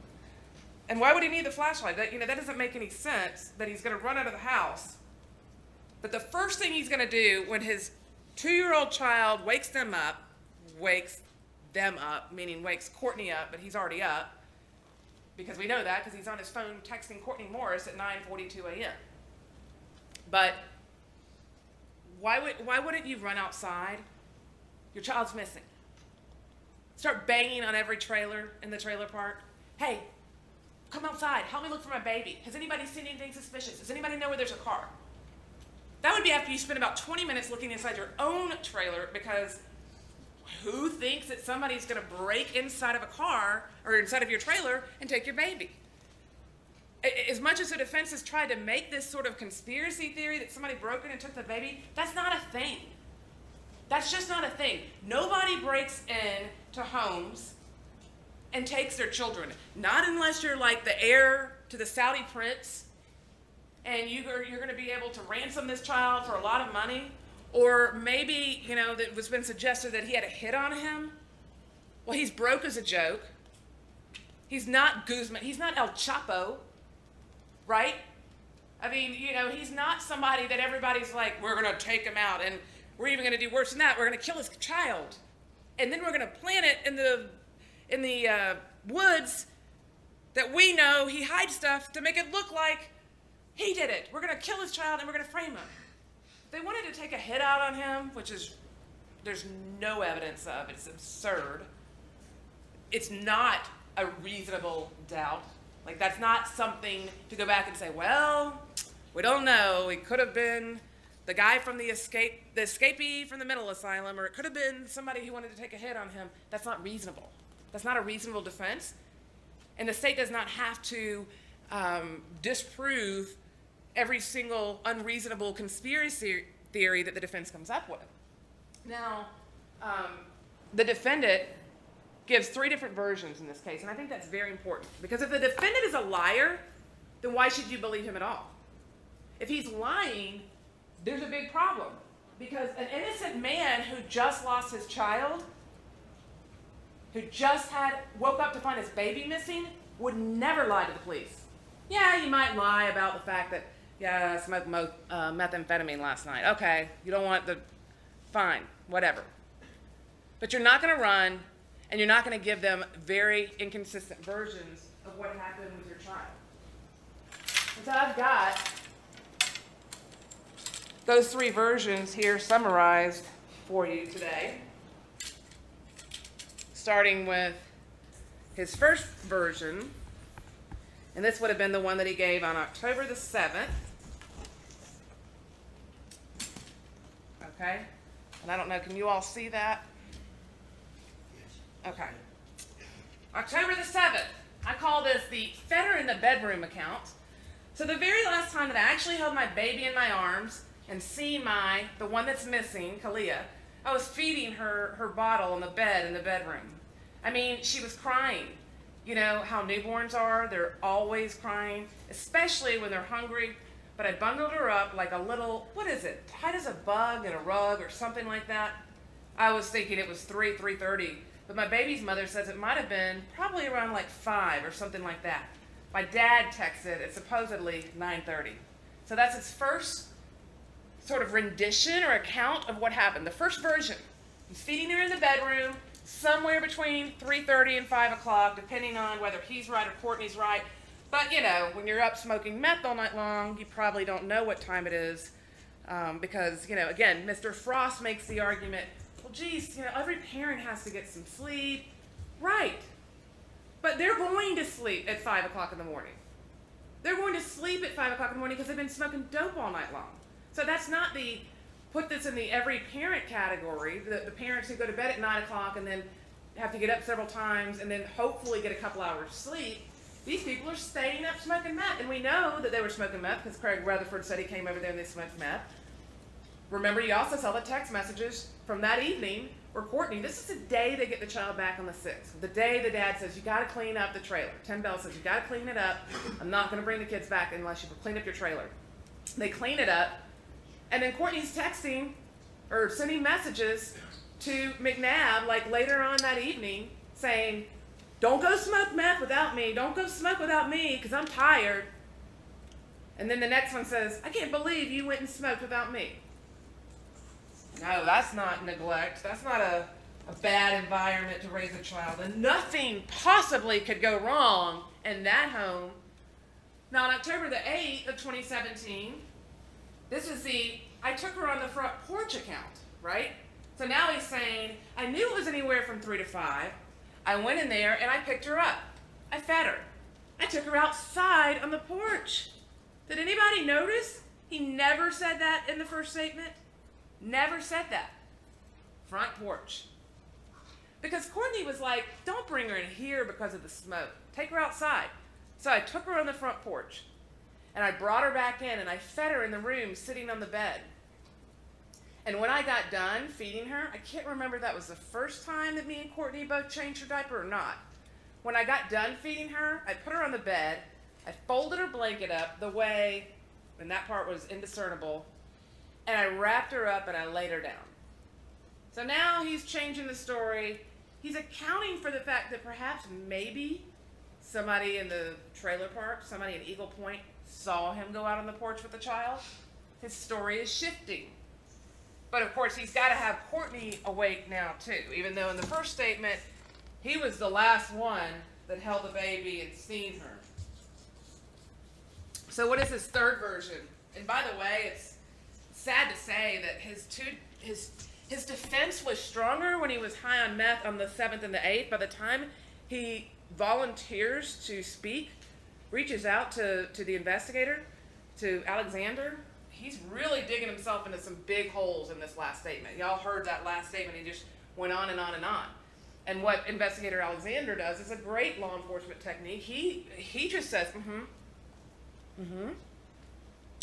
And why would he need the flashlight? That doesn't make any sense, that he's going to run out of the house. But the first thing he's going to do when his 2-year-old child wakes them up, meaning wakes Courtney up, but he's already up, because we know that because he's on his phone texting Courtney Morris at 9:42 a.m. But why wouldn't you run outside? Your child's missing. Start banging on every trailer in the trailer park. Hey, come outside. Help me look for my baby. Has anybody seen anything suspicious? Does anybody know where there's a car? That would be after you spend about 20 minutes looking inside your own trailer, because who thinks that somebody's going to break inside of a car or inside of your trailer and take your baby? As much as the defense has tried to make this sort of conspiracy theory that somebody broke in and took the baby, that's not a thing. That's just not a thing. Nobody breaks in to homes and takes their children. Not unless you're like the heir to the Saudi prince and you're going to be able to ransom this child for a lot of money. Or maybe, that was been suggested that he had a hit on him. Well, he's broke as a joke. He's not Guzman. He's not El Chapo, right? I mean, he's not somebody that everybody's like, we're going to take him out, and we're even going to do worse than that. We're going to kill his child, and then we're going to plant it in the woods that we know he hides stuff to make it look like he did it. We're going to kill his child, and we're going to frame him. If they wanted to take a hit out on him, which there's no evidence of, it's absurd. It's not a reasonable doubt. Like, that's not something to go back and say, well, we don't know. It could have been the guy from the escapee from the mental asylum, or it could have been somebody who wanted to take a hit on him. That's not reasonable. That's not a reasonable defense. And the state does not have to disprove every single unreasonable conspiracy theory that the defense comes up with. Now, the defendant gives 3 different versions in this case, and I think that's very important, because if the defendant is a liar, then why should you believe him at all? If he's lying, there's a big problem, because an innocent man who just lost his child, who just woke up to find his baby missing, would never lie to the police. Yeah, he might lie about the fact that, yeah, I smoked methamphetamine last night. Okay, you don't want fine, whatever. But you're not going to run, and you're not going to give them very inconsistent versions of what happened with your child. And so I've got those 3 versions here summarized for you today, starting with his first version, and this would have been the one that he gave on October the 7th. Okay, and I don't know, can you all see that? Okay. October the 7th. I call this the fetter in the bedroom account. So the very last time that I actually held my baby in my arms and see the one that's missing, Kalia, I was feeding her bottle on the bed in the bedroom. I mean, she was crying. You know how newborns are, they're always crying, especially when they're hungry. But I bundled her up like a little, what is it, tight as a bug in a rug or something like that. I was thinking it was 3:30. But my baby's mother says it might have been probably around like 5 or something like that. My dad texted it's supposedly 9:30. So that's its first sort of rendition or account of what happened. The first version. He's feeding her in the bedroom, somewhere between 3:30 and 5 o'clock, depending on whether he's right or Courtney's right. But, you know, when you're up smoking meth all night long, you probably don't know what time it is because, you know, again, Mr. Frost makes the argument, well, geez, you know, every parent has to get some sleep. Right. But they're going to sleep at 5 o'clock in the morning. They're going to sleep at 5 o'clock in the morning because they've been smoking dope all night long. So that's not put this in the every parent category, the parents who go to bed at 9 o'clock and then have to get up several times and then hopefully get a couple hours sleep. these people are staying up smoking meth. And we know that they were smoking meth because Craig Rutherford said he came over there and they smoked meth. Remember, you also saw the text messages from that evening where Courtney, this is the day they get the child back on the 6th. The day the dad says, you got to clean up the trailer. Tim Bell says, you got to clean it up. I'm not going to bring the kids back unless you clean up your trailer. They clean it up. And then Courtney's texting or sending messages to McNabb, like later on that evening, saying, don't go smoke meth without me. Don't go smoke without me because I'm tired. And then the next one says, I can't believe you went and smoked without me. No, that's not neglect. That's not a bad environment to raise a child. And nothing possibly could go wrong in that home. Now, on October the 8th of 2017, this is the I took her on the front porch account, right? So now he's saying, I knew it was anywhere from 3 to 5. I went in there and I picked her up. I fed her. I took her outside on the porch. Did anybody notice? He never said that in the first statement. Never said that. Front porch. Because Courtney was like, don't bring her in here because of the smoke. Take her outside. So I took her on the front porch. And I brought her back in and I fed her in the room sitting on the bed. And when I got done feeding her, I can't remember if that was the first time that me and Courtney both changed her diaper or not. When I got done feeding her, I put her on the bed. I folded her blanket up the way, and that part was indiscernible, and I wrapped her up and I laid her down. So now he's changing the story. He's accounting for the fact that perhaps maybe somebody in the trailer park, somebody in Eagle Point, saw him go out on the porch with the child. His story is shifting. But of course, he's got to have Courtney awake now too, even though in the first statement, he was the last one that held the baby and seen her. So what is his third version? And by the way, it's sad to say that his defense was stronger when he was high on meth on the 7th and the 8th. By the time he volunteers to speak, reaches out to the investigator, to Alexander, he's really digging himself into some big holes in this last statement. Y'all heard that last statement. He just went on and on and on. And what Investigator Alexander does is a great law enforcement technique. He just says,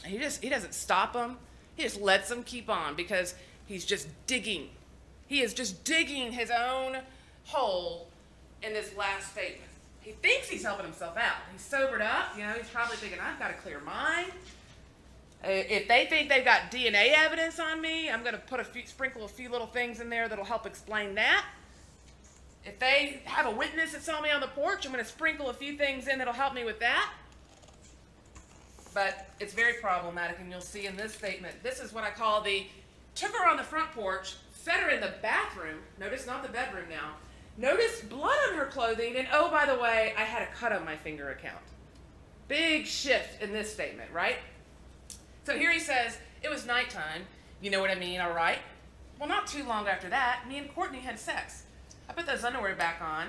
He doesn't stop them. He just lets them keep on because he's just digging. He is just digging his own hole in this last statement. He thinks he's helping himself out. He's sobered up. You know, he's probably thinking, I've got a clear mind. If they think they've got DNA evidence on me, I'm going to sprinkle a few little things in there that'll help explain that. If they have a witness that saw me on the porch, I'm going to sprinkle a few things in that'll help me with that. But it's very problematic, and you'll see in this statement, this is what I call took her on the front porch, fed her in the bathroom. Notice not the bedroom now. Notice blood on her clothing, and oh, by the way, I had a cut on my finger account. Big shift in this statement, right? So here he says, it was nighttime. You know what I mean, all right? Well, not too long after that, me and Courtney had sex. I put those underwear back on,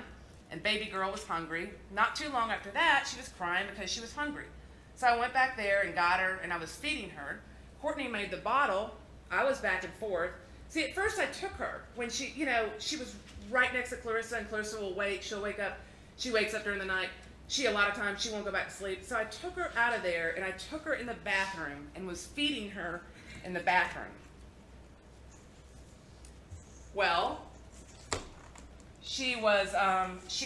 and baby girl was hungry. Not too long after that, she was crying because she was hungry. So I went back there and got her, and I was feeding her. Courtney made the bottle. I was back and forth. See, at first I took her when she was right next to Clarissa, and Clarissa will wait. She'll wake up. She wakes up during the night. A lot of times, she won't go back to sleep. So I took her out of there, and I took her in the bathroom and was feeding her in the bathroom. Well, she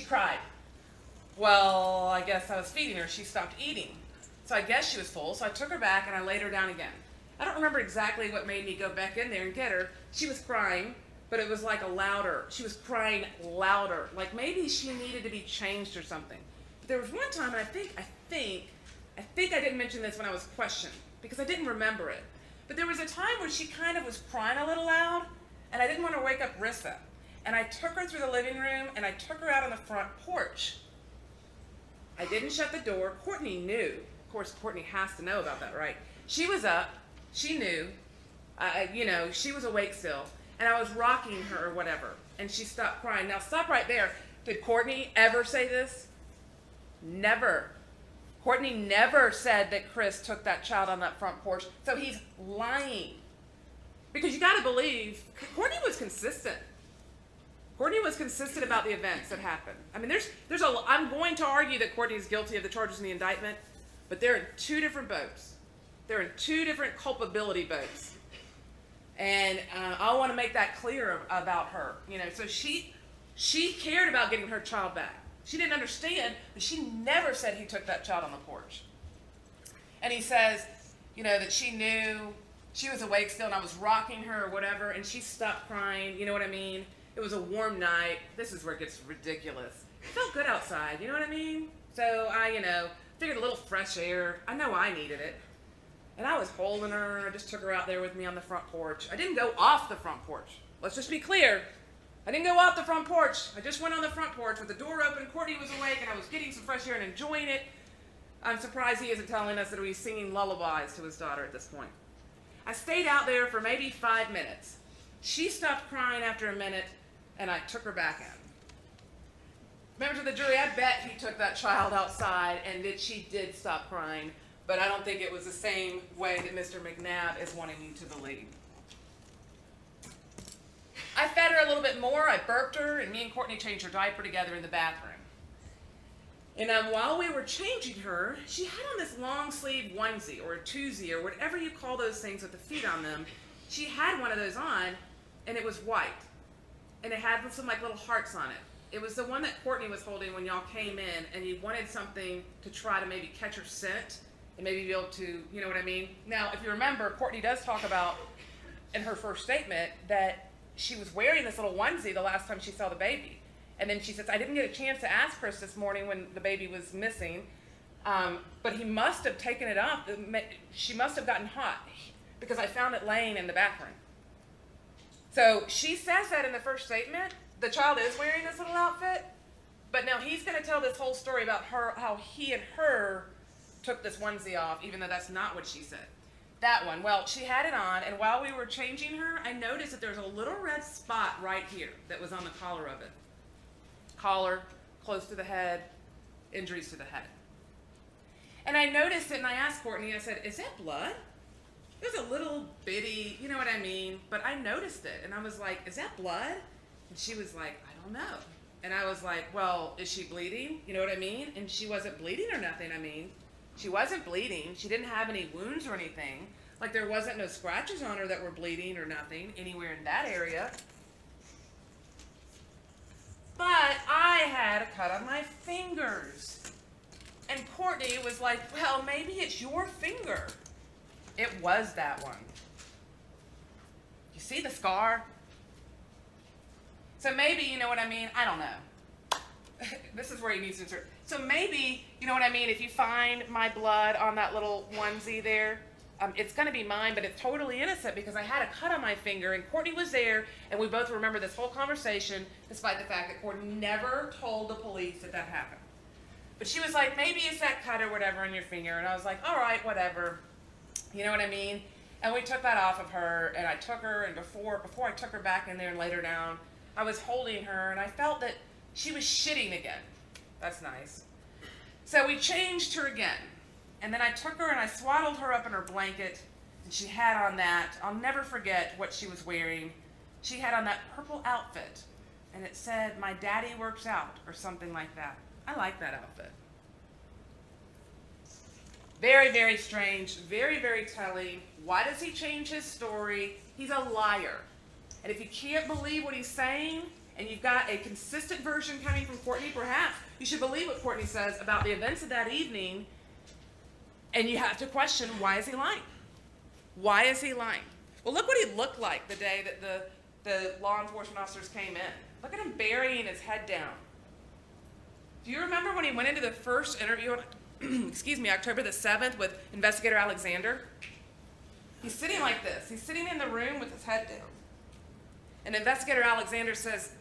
cried. Well, I guess I was feeding her. She stopped eating. So I guess she was full. So I took her back, and I laid her down again. I don't remember exactly what made me go back in there and get her. She was crying, but it was like she was crying louder. Like maybe she needed to be changed or something. There was one time, and I think I didn't mention this when I was questioned because I didn't remember it. But there was a time where she kind of was crying a little loud, and I didn't want to wake up Rissa. And I took her through the living room, and I took her out on the front porch. I didn't shut the door. Courtney knew. Of course, Courtney has to know about that, right? She was up. She knew. She was awake still. And I was rocking her or whatever, and she stopped crying. Now, stop right there. Did Courtney ever say this? Never. Courtney never said that Chris took that child on that front porch, so he's lying. Because you got to believe, Courtney was consistent. Courtney was consistent about the events that happened. I mean, I'm going to argue that Courtney is guilty of the charges in the indictment, but they're in two different boats. They're in two different culpability boats. And I want to make that clear about her. So she cared about getting her child back. She didn't understand, but she never said he took that child on the porch. And he says, that she knew she was awake still and I was rocking her or whatever, and she stopped crying, you know what I mean? It was a warm night. This is where it gets ridiculous. It felt good outside, you know what I mean? So I, figured a little fresh air. I know I needed it. And I was holding her. I just took her out there with me on the front porch. I didn't go off the front porch. Let's just be clear. I didn't go off the front porch. I just went on the front porch with the door open. Courtney was awake and I was getting some fresh air and enjoying it. I'm surprised he isn't telling us that he's singing lullabies to his daughter at this point. I stayed out there for maybe 5 minutes. She stopped crying after a minute and I took her back in. Members of the jury, I bet he took that child outside and that she did stop crying, but I don't think it was the same way that Mr. McNabb is wanting you to believe. I fed her a little bit more, I burped her, and me and Courtney changed her diaper together in the bathroom. And while we were changing her, she had on this long sleeve onesie or a twosie or whatever you call those things with the feet on them. She had one of those on and it was white. And it had some like little hearts on it. It was the one that Courtney was holding when y'all came in and you wanted something to try to maybe catch her scent and maybe be able to, you know what I mean? Now, if you remember, Courtney does talk about in her first statement that she was wearing this little onesie the last time she saw the baby. And then she says, I didn't get a chance to ask Chris this morning when the baby was missing, but he must have taken it off. She must have gotten hot because I found it laying in the bathroom. So she says that in the first statement. The child is wearing this little outfit, but now he's going to tell this whole story about her, how he and her took this onesie off, even though that's not what she said. That one, well, she had it on, and while we were changing her, I noticed that there's a little red spot right here that was on the collar of it. Collar, close to the head, injuries to the head. And I noticed it, and I asked Courtney, I said, is that blood? It was a little bitty, you know what I mean? But I noticed it, and I was like, is that blood? And she was like, I don't know. And I was like, well, is she bleeding? You know what I mean? And she wasn't bleeding or nothing, I mean. She wasn't bleeding. She didn't have any wounds or anything. Like there wasn't no scratches on her that were bleeding or nothing anywhere in that area. But I had a cut on my fingers. And Courtney was like, well, maybe it's your finger. It was that one. You see the scar? So maybe, you know what I mean? I don't know. This is where he needs to insert. So maybe, you know what I mean, if you find my blood on that little onesie there, it's going to be mine, but it's totally innocent because I had a cut on my finger and Courtney was there and we both remember this whole conversation despite the fact that Courtney never told the police that happened. But she was like, maybe it's that cut or whatever on your finger. And I was like, all right, whatever. You know what I mean? And we took that off of her and I took her, and before I took her back in there and laid her down, I was holding her and I felt that she was shitting again. That's nice. So we changed her again. And then I took her and I swaddled her up in her blanket, and she had on that, I'll never forget what she was wearing. She had on that purple outfit, and it said, my daddy works out, or something like that. I like that outfit. Very, very strange, very, very telling. Why does he change his story? He's a liar. And if you can't believe what he's saying, and you've got a consistent version coming from Courtney, perhaps you should believe what Courtney says about the events of that evening, and you have to question, why is he lying? Why is he lying? Well, look what he looked like the day that the law enforcement officers came in. Look at him burying his head down. Do you remember when he went into the first interview on, excuse me, October the 7th with Investigator Alexander? He's sitting like this. He's sitting in the room with his head down. And Investigator Alexander says,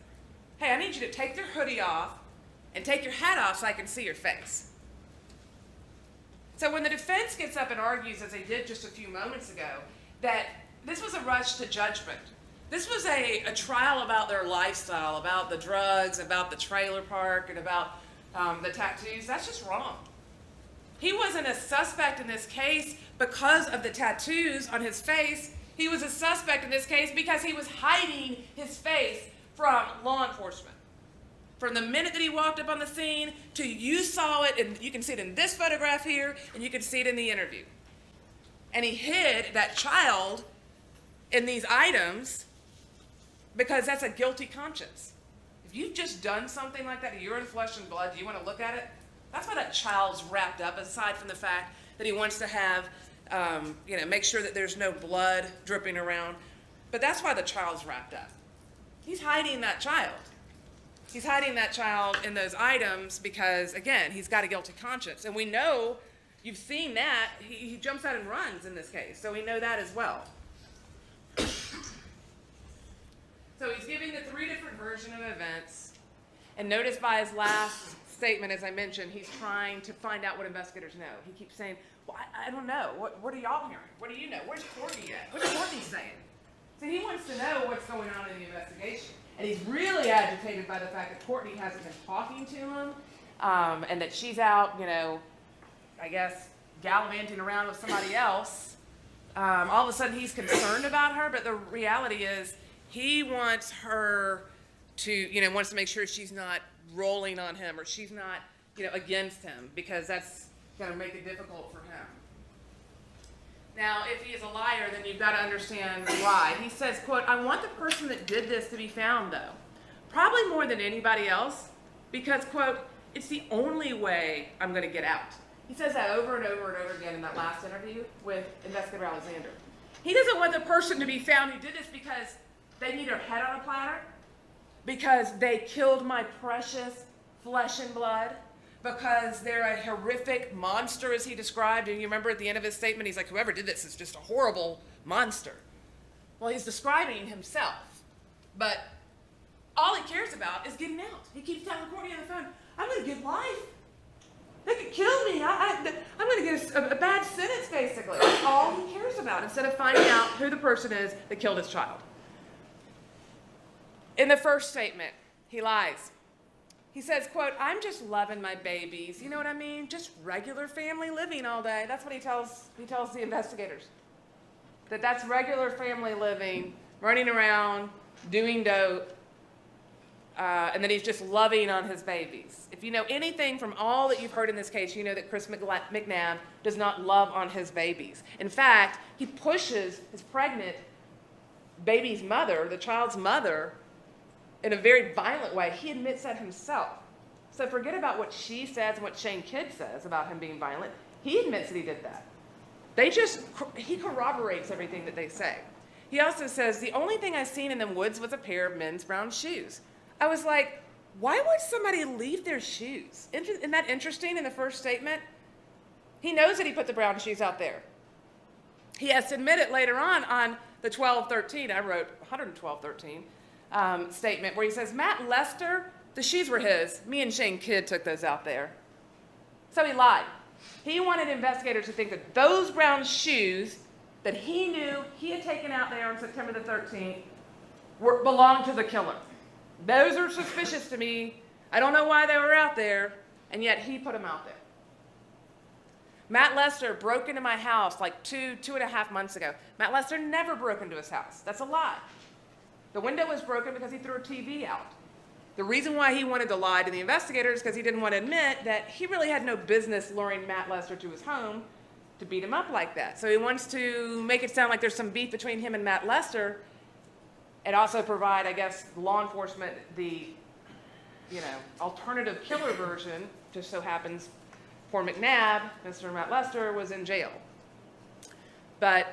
hey, I need you to take your hoodie off and take your hat off so I can see your face. So when the defense gets up and argues, as they did just a few moments ago, that this was a rush to judgment. This was a trial about their lifestyle, about the drugs, about the trailer park, and about the tattoos. That's just wrong. He wasn't a suspect in this case because of the tattoos on his face. He was a suspect in this case because he was hiding his face from law enforcement. From the minute that he walked up on the scene to you saw it, and you can see it in this photograph here, and you can see it in the interview. And he hid that child in these items because that's a guilty conscience. If you've just done something like that, you're in flesh and blood, do you want to look at it? That's why that child's wrapped up, aside from the fact that he wants to have, make sure that there's no blood dripping around. But that's why the child's wrapped up. He's hiding that child. He's hiding that child in those items because, again, he's got a guilty conscience. And we know, you've seen that, he jumps out and runs in this case. So we know that as well. So he's giving the three different versions of events. And notice by his last statement, as I mentioned, he's trying to find out what investigators know. He keeps saying, well, I don't know. What are y'all hearing? What do you know? Where's Courtney at? What's Courtney saying? So he wants to know what's going on in the investigation. And he's really agitated by the fact that Courtney hasn't been talking to him, and that she's out, I guess, gallivanting around with somebody else. All of a sudden he's concerned about her, but the reality is he wants her to, wants to make sure she's not rolling on him or she's not, against him, because that's going to make it difficult for him. Now, if he is a liar, then you've got to understand why. He says, quote, I want the person that did this to be found, though. Probably more than anybody else, because, quote, it's the only way I'm going to get out. He says that over and over and over again in that last interview with Investigator Alexander. He doesn't want the person to be found who did this because they need her head on a platter, because they killed my precious flesh and blood, because they're a horrific monster, as he described. And you remember at the end of his statement, he's like, whoever did this is just a horrible monster. Well, he's describing himself. But all he cares about is getting out. He keeps telling Courtney on the phone, I'm going to get life. They could kill me. I'm going to get a bad sentence, basically. That's all he cares about, instead of finding out who the person is that killed his child. In the first statement, he lies. He says, quote, I'm just loving my babies. You know what I mean? Just regular family living all day. That's what he tells the investigators. That's regular family living, running around, doing dope, and that he's just loving on his babies. If you know anything from all that you've heard in this case, you know that Chris McNabb does not love on his babies. In fact, he pushes his pregnant baby's mother, the child's mother, in a very violent way. He admits that himself. So forget about what she says and what 𝐻𝐴𝐻 says about him being violent. He admits that he did that. He corroborates everything that they say. He also says, the only thing I seen in them woods was a pair of men's brown shoes. I was like, why would somebody leave their shoes? Isn't that interesting in the first statement? He knows that he put the brown shoes out there. He has to admit it later on the 1213, I wrote 11213, statement where he says, Matt Lester, the shoes were his. Me and Shane Kidd took those out there. So he lied. He wanted investigators to think that those brown shoes that he knew he had taken out there on September the 13th belonged to the killer. Those are suspicious to me. I don't know why they were out there, and yet he put them out there. Matt Lester broke into my house like two and a half months ago. Matt Lester never broke into his house. That's a lie. The window was broken because he threw a TV out. The reason why he wanted to lie to the investigators is because he didn't want to admit that he really had no business luring Matt Lester to his home to beat him up like that. So he wants to make it sound like there's some beef between him and Matt Lester, and also provide, I guess, law enforcement the, alternative killer version. Just so happens poor McNabb, Mr. Matt Lester, was in jail. But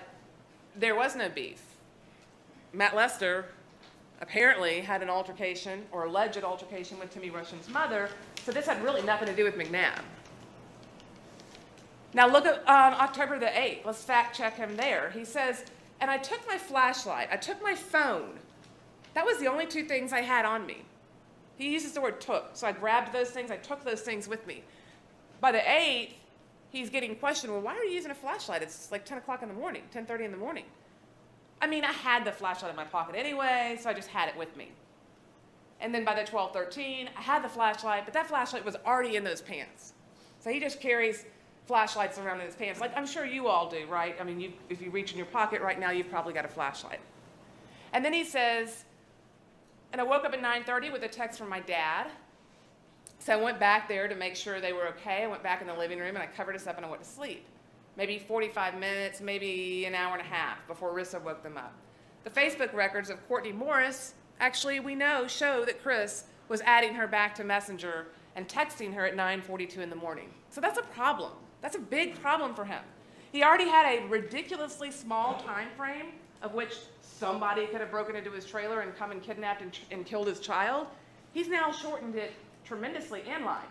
there was no beef. Matt Lester apparently had an altercation, or alleged altercation, with Timmy Rushen's mother, so this had really nothing to do with McNabb. Now look at October the 8th. Let's fact check him there. He says, and I took my flashlight, I took my phone. That was the only two things I had on me. He uses the word took, so I grabbed those things, I took those things with me. By the 8th, he's getting questioned, well, why are you using a flashlight? It's like 10 o'clock in the morning, 10:30 in the morning. I mean, I had the flashlight in my pocket anyway, so I just had it with me. And then by the 12:13, I had the flashlight, but that flashlight was already in those pants. So he just carries flashlights around in his pants, like I'm sure you all do, right? I mean, if you reach in your pocket right now, you've probably got a flashlight. And then he says, And I woke up at 9:30 with a text from my dad. So I went back there to make sure they were okay. I went back in the living room and I covered us up and I went to sleep. Maybe 45 minutes, maybe an hour and a half before Rissa woke them up. The Facebook records of Courtney Morris, actually we know, show that Chris was adding her back to Messenger and texting her at 9:42 in the morning. So that's a problem. That's a big problem for him. He already had a ridiculously small time frame of which somebody could have broken into his trailer and come and kidnapped and killed his child. He's now shortened it tremendously and lied.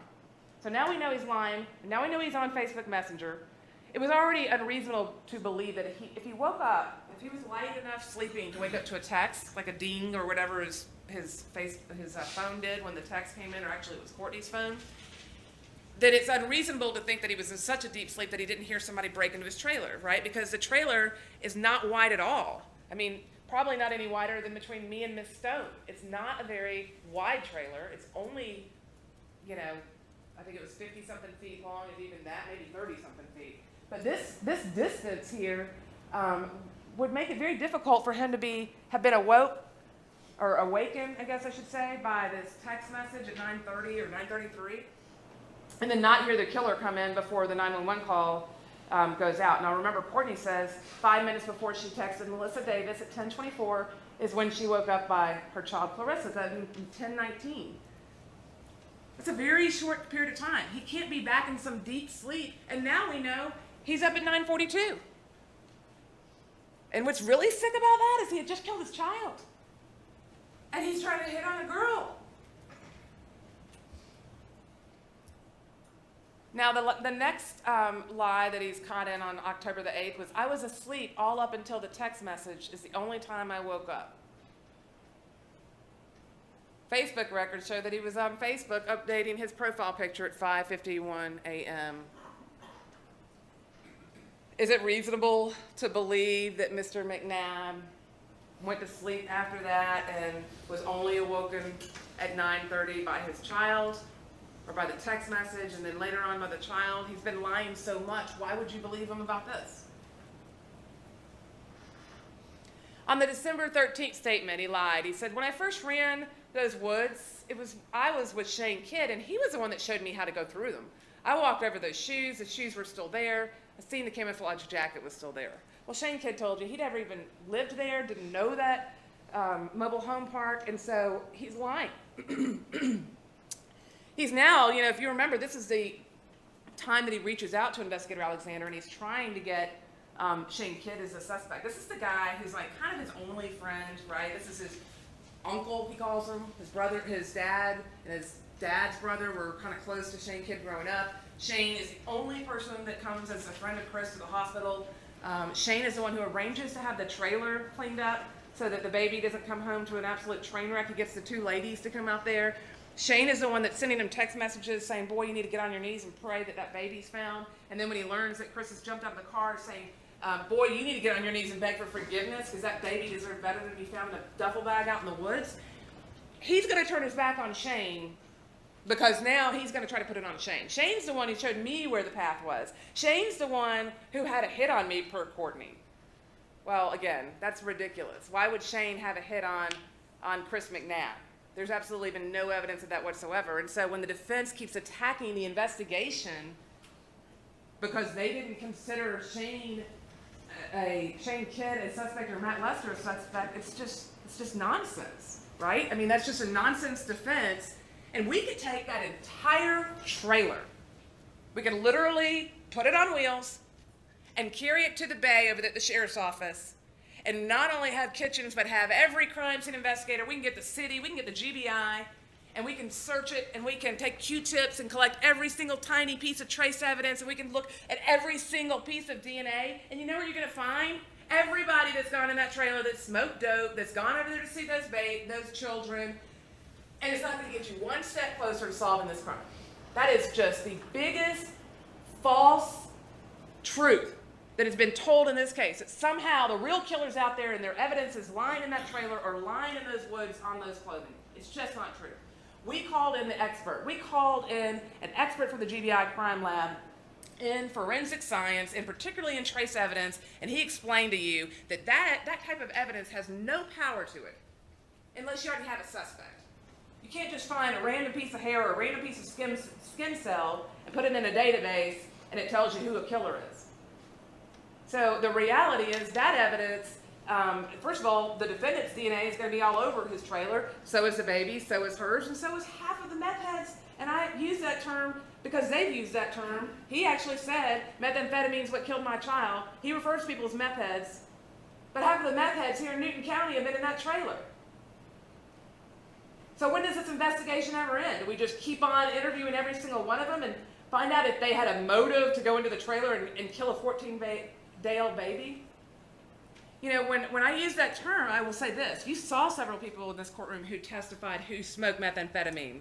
So now we know he's lying, and now we know he's on Facebook Messenger. It was already unreasonable to believe that if he woke up, if he was light enough sleeping to wake up to a text, like a ding or whatever his phone did when the text came in, or actually it was Courtney's phone, that it's unreasonable to think that he was in such a deep sleep that he didn't hear somebody break into his trailer, right? Because the trailer is not wide at all. I mean, probably not any wider than between me and Miss Stone. It's not a very wide trailer. It's only, you know, I think it was 50-something feet long, and even that, maybe 30-something feet. But this distance here would make it very difficult for him to have been awakened, I guess I should say, by this text message at 9:30 or 9:33, and then not hear the killer come in before the 911 call goes out. Now remember, Courtney says 5 minutes before she texted Melissa Davis at 10:24 is when she woke up by her child Clarissa. That's 10:19. It's a very short period of time. He can't be back in some deep sleep, and now we know he's up at 9:42. And what's really sick about that is he had just killed his child, and he's trying to hit on a girl. Now, the next lie that he's caught in on October the 8th was, I was asleep all up until the text message is the only time I woke up. Facebook records show that he was on Facebook updating his profile picture at 5:51 a.m. Is it reasonable to believe that Mr. McNabb went to sleep after that and was only awoken at 9:30 by his child? Or by the text message, and then later on by the child? He's been lying so much. Why would you believe him about this? On the December 13th statement, he lied. He said, when I first ran those woods, I was with 𝐻𝐴𝐻, and he was the one that showed me how to go through them. I walked over those shoes. The shoes were still there. I seen the camouflage jacket was still there. Well, 𝐻𝐴𝐻 told you he'd never even lived there, didn't know that mobile home park, and so he's lying. He's now, you know, if you remember, this is the time that he reaches out to Investigator Alexander, and he's trying to get 𝐻𝐴𝐻 as a suspect. This is the guy who's like kind of his only friend, right? This is his uncle, he calls him. His brother, his dad, and his dad's brother were kind of close to 𝐻𝐴𝐻 growing up. Shane is the only person that comes as a friend of Chris to the hospital. Shane is the one who arranges to have the trailer cleaned up so that the baby doesn't come home to an absolute train wreck. He gets the two ladies to come out there. Shane is the one that's sending him text messages saying, boy, you need to get on your knees and pray that that baby's found. And then when he learns that Chris has jumped out of the car saying, boy, you need to get on your knees and beg for forgiveness because that baby deserved better than to be found in a duffel bag out in the woods. He's going to turn his back on Shane because now he's going to try to put it on Shane. Shane's the one who showed me where the path was. Shane's the one who had a hit on me per Courtney. Well, again, that's ridiculous. Why would Shane have a hit on Chris McNabb? There's absolutely been no evidence of that whatsoever. And so when the defense keeps attacking the investigation because they didn't consider 𝐻𝐴𝐻 a suspect or Matt Lester a suspect, it's just nonsense, right? I mean, that's just a nonsense defense. And we could take that entire trailer. We could literally put it on wheels and carry it to the bay over at the sheriff's office, and not only have Kitchens, but have every crime scene investigator. We can get the city, we can get the GBI, and we can search it, and we can take Q-tips and collect every single tiny piece of trace evidence, and we can look at every single piece of DNA. And you know where you're going to find? Everybody that's gone in that trailer that smoked dope, that's gone over there to see those children, and it's not going to get you one step closer to solving this crime. That is just the biggest false truth that has been told in this case, that somehow the real killer's out there and their evidence is lying in that trailer or lying in those woods on those clothing. It's just not true. We called in the expert. We called in an expert from the GBI crime lab in forensic science, and particularly in trace evidence, and he explained to you that that type of evidence has no power to it. unless you already have a suspect. You can't just find a random piece of hair or a random piece of skin cell and put it in a database and it tells you who a killer is. So the reality is that evidence, first of all, the defendant's DNA is going to be all over his trailer. So is the baby, so is hers, and so is half of the meth heads. And I use that term because they've used that term. He actually said methamphetamine is what killed my child. He refers to people as meth heads. But half of the meth heads here in Newton County have been in that trailer. So when does this investigation ever end? Do we just keep on interviewing every single one of them and find out if they had a motive to go into the trailer and kill a 14-day-old baby? You know, when I use that term, I will say this. You saw several people in this courtroom who testified who smoked methamphetamine.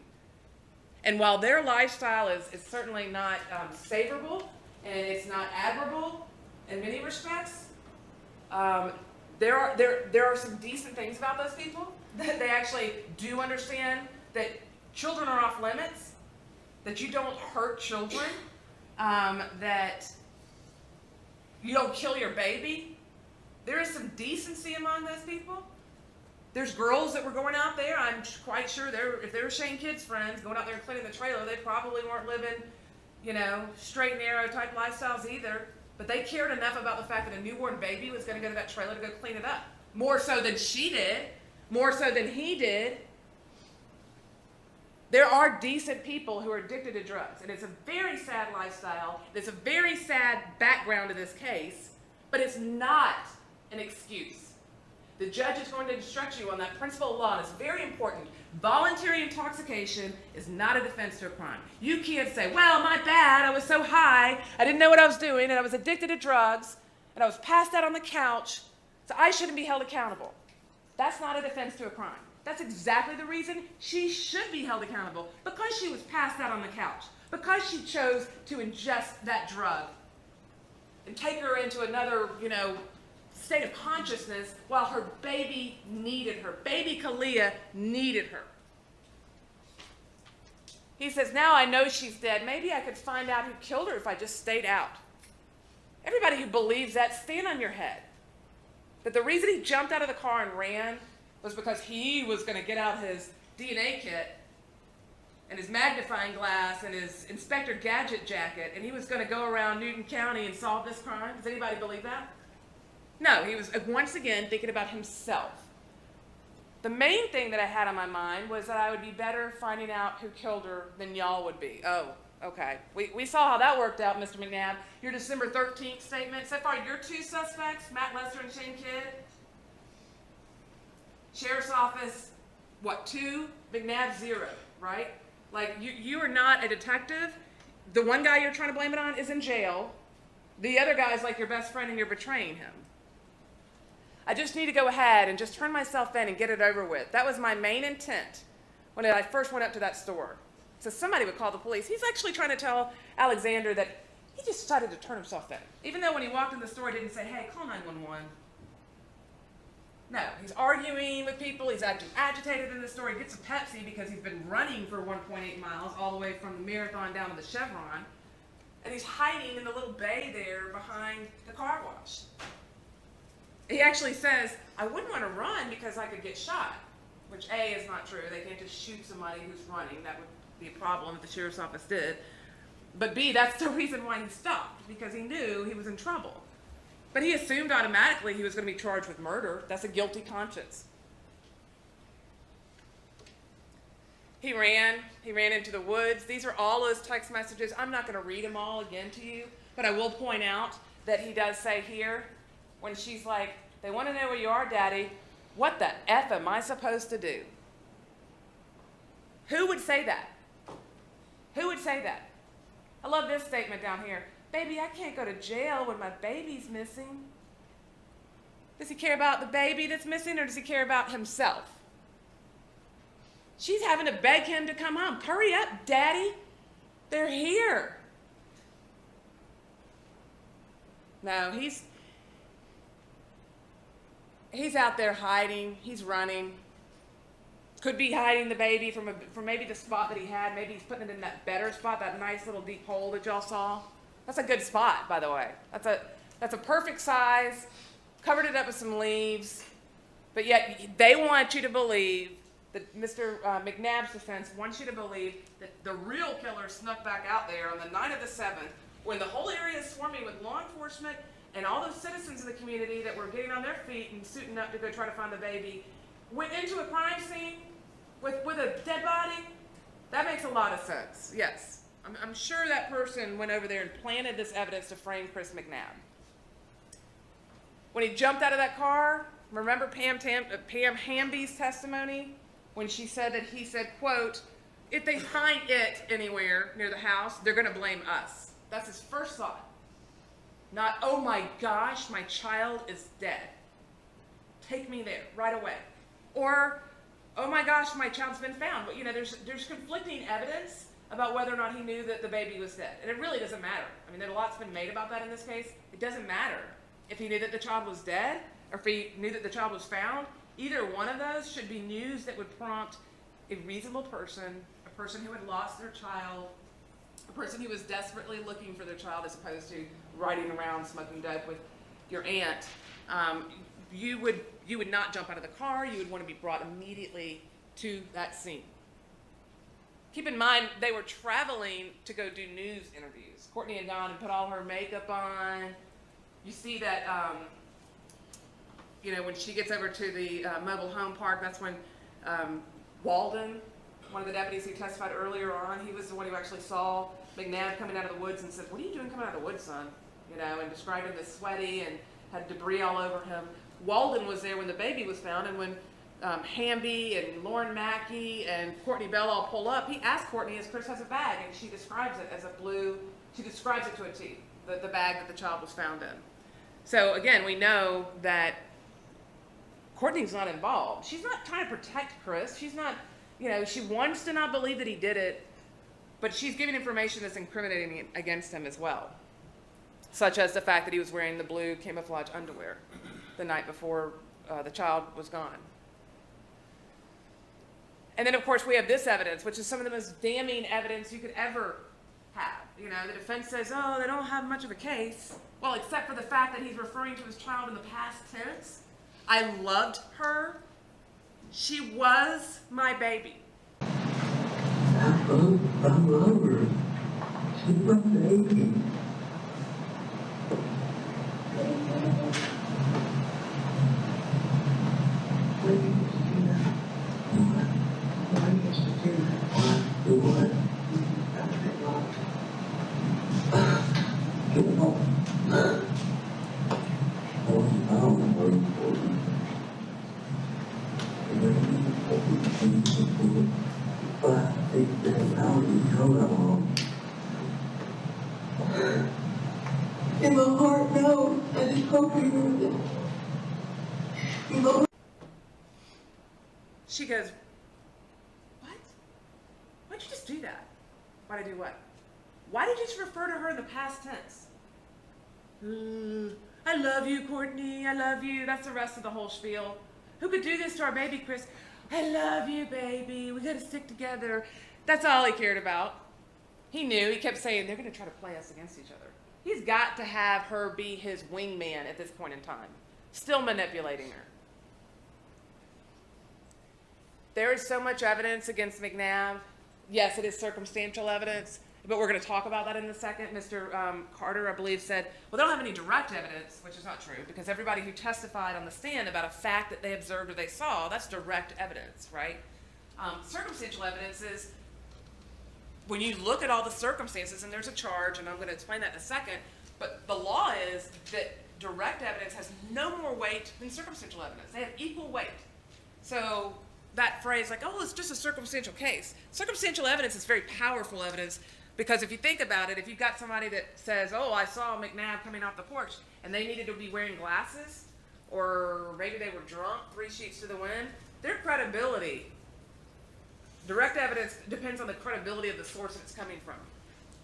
And while their lifestyle is certainly not favorable and it's not admirable in many respects, there are some decent things about those people. That they actually do understand that children are off limits, that you don't hurt children, that you don't kill your baby. There is some decency among those people. There's girls that were going out there, I'm quite sure if they were Shane Kidd's friends going out there and cleaning the trailer, they probably weren't living, you know, straight and narrow type lifestyles either. But they cared enough about the fact that a newborn baby was going to go to that trailer to go clean it up. More so than she did. More so than he did. There are decent people who are addicted to drugs, and it's a very sad lifestyle. It's a very sad background to this case, but it's not an excuse. The judge is going to instruct you on that principle of law, and it's very important. Voluntary intoxication is not a defense to a crime. You can't say, well, my bad, I was so high, I didn't know what I was doing, and I was addicted to drugs, and I was passed out on the couch, so I shouldn't be held accountable. That's not a defense to a crime. That's exactly the reason she should be held accountable, because she was passed out on the couch, because she chose to ingest that drug and take her into another, you know, state of consciousness while her baby needed her. Baby 𝐂𝐤 needed her. He says, now I know she's dead. Maybe I could find out who killed her if I just stayed out. Everybody who believes that, stand on your head. That the reason he jumped out of the car and ran was because he was going to get out his DNA kit and his magnifying glass and his Inspector Gadget jacket, and he was going to go around Newton County and solve this crime. Does anybody believe that? No, he was once again thinking about himself. The main thing that I had on my mind was that I would be better finding out who killed her than y'all would be. Oh, okay. We saw how that worked out, Mr. McNabb. Your December 13th statement. So far, your two suspects, Matt Lester and Shane Kidd. Sheriff's Office, what, 2? McNabb 0, right? Like, you are not a detective. The one guy you're trying to blame it on is in jail. The other guy's like your best friend and you're betraying him. I just need to go ahead and just turn myself in and get it over with. That was my main intent when I first went up to that store. So somebody would call the police. He's actually trying to tell Alexander that he just decided to turn himself in. Even though when he walked in the store, he didn't say, hey, call 911. No, he's arguing with people. He's acting agitated in the store. He gets a Pepsi because he's been running for 1.8 miles all the way from the Marathon down to the Chevron. And he's hiding in the little bay there behind the car wash. He actually says, I wouldn't want to run because I could get shot, which A, is not true. They can't just shoot somebody who's running. That would be a problem if the sheriff's office did. But B, that's the reason why he stopped, because he knew he was in trouble. But he assumed automatically he was going to be charged with murder. That's a guilty conscience. He ran into the woods. These are all those text messages. I'm not going to read them all again to you, but I will point out that he does say here, when she's like, they want to know where you are, Daddy. What the F am I supposed to do? Who would say that? Who would say that? I love this statement down here. Baby, I can't go to jail when my baby's missing. Does he care about the baby that's missing, or does he care about himself? She's having to beg him to come home. Hurry up, Daddy. They're here. No, he's out there hiding. He's running. Could be hiding the baby from maybe the spot that he had. Maybe he's putting it in that better spot, that nice little deep hole that y'all saw. That's a good spot, by the way. That's a perfect size. Covered it up with some leaves. But yet they want you to believe that Mr. McNabb's defense wants you to believe that the real killer snuck back out there on the night of the 7th when the whole area is swarming with law enforcement and all those citizens in the community that were getting on their feet and suiting up to go try to find the baby, went into a crime scene with a dead body. That makes a lot of sense, yes. I'm sure that person went over there and planted this evidence to frame Chris McNabb. When he jumped out of that car, remember Pam Hamby's testimony when she said that he said, quote, if they find it anywhere near the house, they're going to blame us. That's his first thought. Not, oh my gosh, my child is dead. Take me there right away. Or, oh my gosh, my child's been found. But, you know, there's conflicting evidence about whether or not he knew that the baby was dead. And it really doesn't matter. I mean, a lot's been made about that in this case. It doesn't matter if he knew that the child was dead or if he knew that the child was found. Either one of those should be news that would prompt a reasonable person, a person who had lost their child, a person who was desperately looking for their child as opposed to riding around smoking dope with your aunt. You would not jump out of the car. You would want to be brought immediately to that scene. Keep in mind, they were traveling to go do news interviews. Courtney had gone and put all her makeup on. You see that, you know, when she gets over to the mobile home park, that's when Walden, one of the deputies who testified earlier on, he was the one who actually saw McNabb coming out of the woods and said, what are you doing coming out of the woods, son? You know, and described him as sweaty and had debris all over him. Walden was there when the baby was found, and when Hamby and Lauren Mackey and Courtney Bell all pull up, he asked Courtney, as Chris has a bag, and she describes it as a blue, she describes it to a T, the bag that the child was found in. So again, we know that Courtney's not involved. She's not trying to protect Chris. She's not, you know, she wants to not believe that he did it, but she's giving information that's incriminating against him as well, such as the fact that he was wearing the blue camouflage underwear the night before the child was gone. And then, of course, we have this evidence, which is some of the most damning evidence you could ever have. You know, the defense says, oh, they don't have much of a case. Well, except for the fact that he's referring to his child in the past tense. I loved her. She was my baby. I love her. She's my baby. In my heart, no. I just hope you know that. She goes, what? Why'd you just do that? Why'd I do what? Why did you just refer to her in the past tense? I love you, Courtney. I love you. That's the rest of the whole spiel. Who could do this to our baby, Chris? I love you, baby. We got to stick together. That's all he cared about. He knew. He kept saying, they're going to try to play us against each other. He's got to have her be his wingman at this point in time. Still manipulating her. There is so much evidence against McNabb. Yes, it is circumstantial evidence, but we're going to talk about that in a second. Mr. Carter, I believe, said, well, they don't have any direct evidence, which is not true, because everybody who testified on the stand about a fact that they observed or they saw, that's direct evidence, right? Circumstantial evidence is when you look at all the circumstances, and there's a charge, and I'm going to explain that in a second, but the law is that direct evidence has no more weight than circumstantial evidence. They have equal weight. So that phrase like, oh, it's just a circumstantial case. Circumstantial evidence is very powerful evidence because if you think about it, if you've got somebody that says, oh, I saw McNabb coming off the porch and they needed to be wearing glasses or maybe they were drunk 3 sheets to the wind, their credibility, direct evidence depends on the credibility of the source that it's coming from.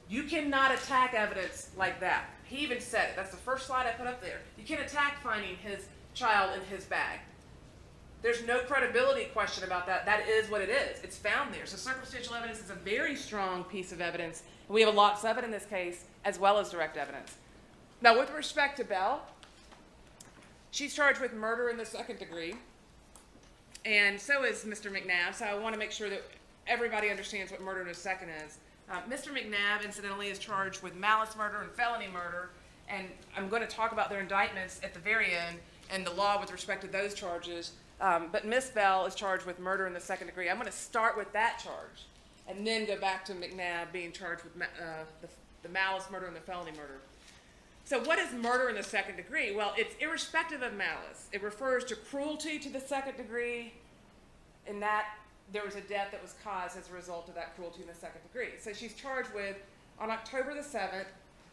You cannot attack evidence like that. He even said it. That's the first slide I put up there. You can't attack finding his child in his bag. There's no credibility question about that. That is what it is. It's found there. So circumstantial evidence is a very strong piece of evidence. And we have lots of it in this case, as well as direct evidence. Now, with respect to Bell, she's charged with murder in the 2nd degree. And so is Mr. McNabb, so I want to make sure that everybody understands what murder in the second is. Mr. McNabb, incidentally, is charged with malice murder and felony murder, and I'm going to talk about their indictments at the very end and the law with respect to those charges. But Miss Bell is charged with murder in the second degree. I'm going to start with that charge and then go back to McNabb being charged with the malice murder and the felony murder. So what is murder in the second degree? Well, it's irrespective of malice. It refers to cruelty to the second degree, in that there was a death that was caused as a result of that cruelty in the second degree. So she's charged with, on October the 7th,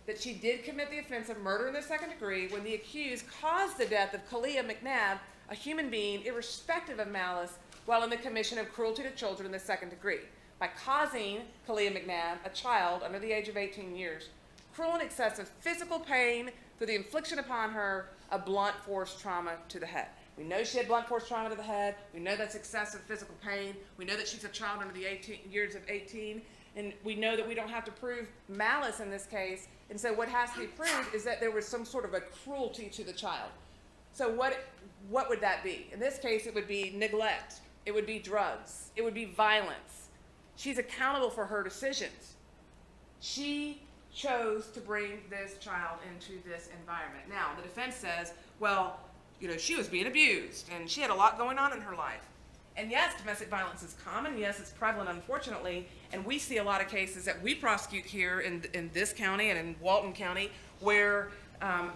that she did commit the offense of murder in the second degree when the accused caused the death of 𝐂𝐫𝐤 McNabb, a human being, irrespective of malice, while in the commission of cruelty to children in the second degree, by causing 𝐂𝐫𝐤 McNabb, a child under the age of 18 years, cruel and excessive physical pain through the infliction upon her of blunt force trauma to the head. We know she had blunt force trauma to the head. We know that's excessive physical pain. We know that she's a child under the years of 18. And we know that we don't have to prove malice in this case. And so what has to be proved is that there was some sort of a cruelty to the child. So what would that be? In this case, it would be neglect. It would be drugs. It would be violence. She's accountable for her decisions. She chose to bring this child into this environment. Now, the defense says, well, you know, she was being abused and she had a lot going on in her life. And yes, domestic violence is common. Yes, it's prevalent, unfortunately. And we see a lot of cases that we prosecute here in this county and in Walton County where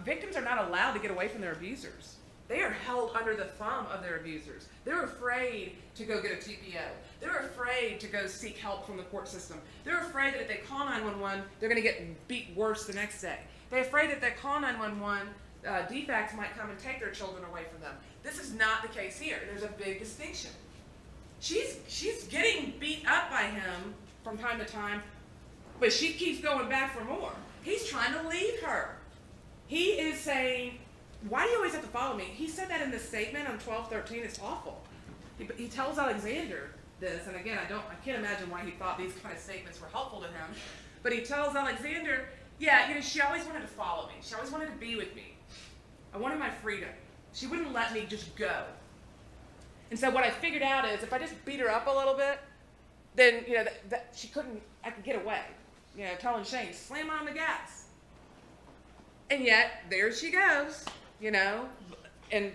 victims are not allowed to get away from their abusers. They are held under the thumb of their abusers. They're afraid to go get a TPO. They're afraid to go seek help from the court system. They're afraid that if they call 911, they're going to get beat worse the next day. They're afraid that if they call 911, defects might come and take their children away from them. This is not the case here. There's a big distinction. She's getting beat up by him from time to time, but she keeps going back for more. He's trying to leave her. He is saying, why do you always have to follow me? He said that in the statement on 12/13. It's awful. He tells Alexander this, and again, I can't imagine why he thought these kind of statements were helpful to him. But he tells Alexander, yeah, you know, she always wanted to follow me. She always wanted to be with me. I wanted my freedom. She wouldn't let me just go. And so what I figured out is if I just beat her up a little bit, then, you know, I could get away. You know, telling Shane, slam on the gas. And yet, there she goes, you know, and